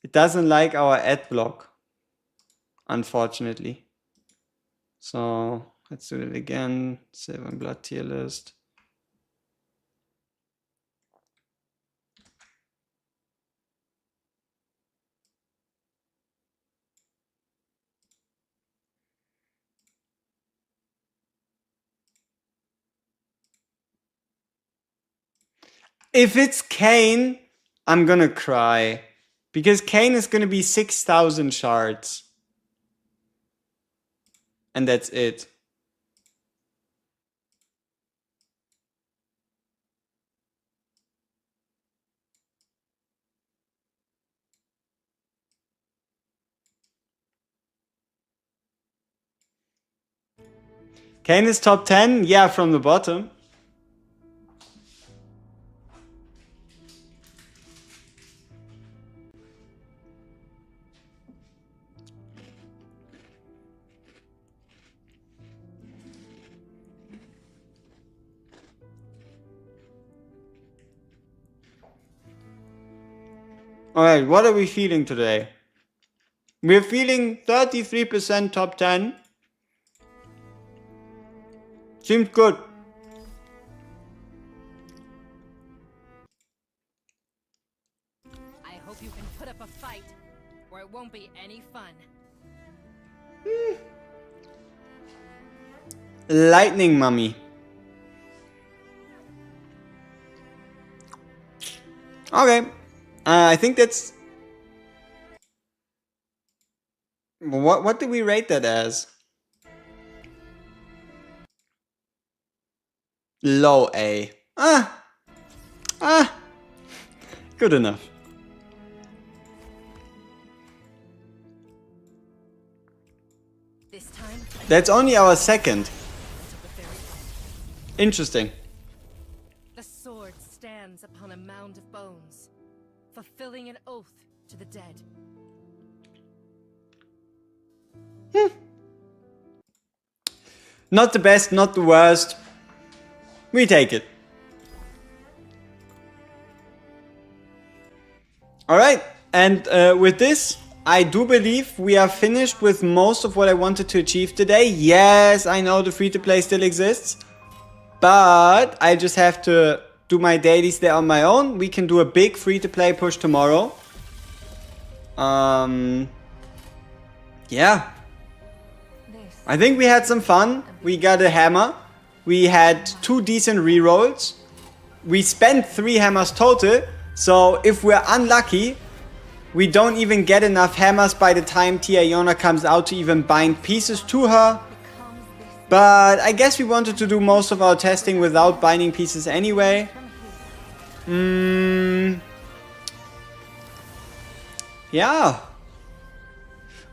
It doesn't like our ad block, unfortunately. So let's do it again. Silver and Blood tier list. If it's Kane, I'm gonna cry. Because Kane is gonna be 6,000 shards. And that's it. Kane is top 10? Yeah, from the bottom. Alright, what are we feeling today? We're feeling 33% top 10. Seems good. I hope you can put up a fight, or it won't be any fun. Lightning Mummy. Okay. I think that's... What do we rate that as? Low A. Good enough. This time, That's only our second. Interesting. the sword stands upon a mound of bones, fulfilling an oath to the dead. Not the best, not the worst. We take it. Alright, and with this, I do believe we are finished with most of what I wanted to achieve today. Yes, I know the free-to-play still exists, but I just have to do my dailies there on my own. We can do a big free-to-play push tomorrow. Yeah. I think we had some fun. We got a hammer. We had 2 decent rerolls. We spent 3 hammers total. So if we're unlucky, We don't even get enough hammers by the time AIONA comes out to even bind pieces to her. But I guess we wanted to do most of our testing without binding pieces anyway. Yeah.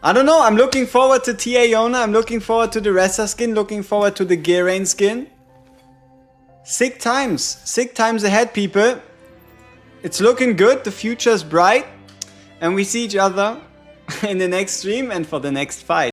I don't know, I'm looking forward to AIONA, I'm looking forward to the Ressa skin, looking forward to the Geraint skin. Sick times ahead, people. It's looking good, the future is bright. And we see each other in the next stream and for the next fight.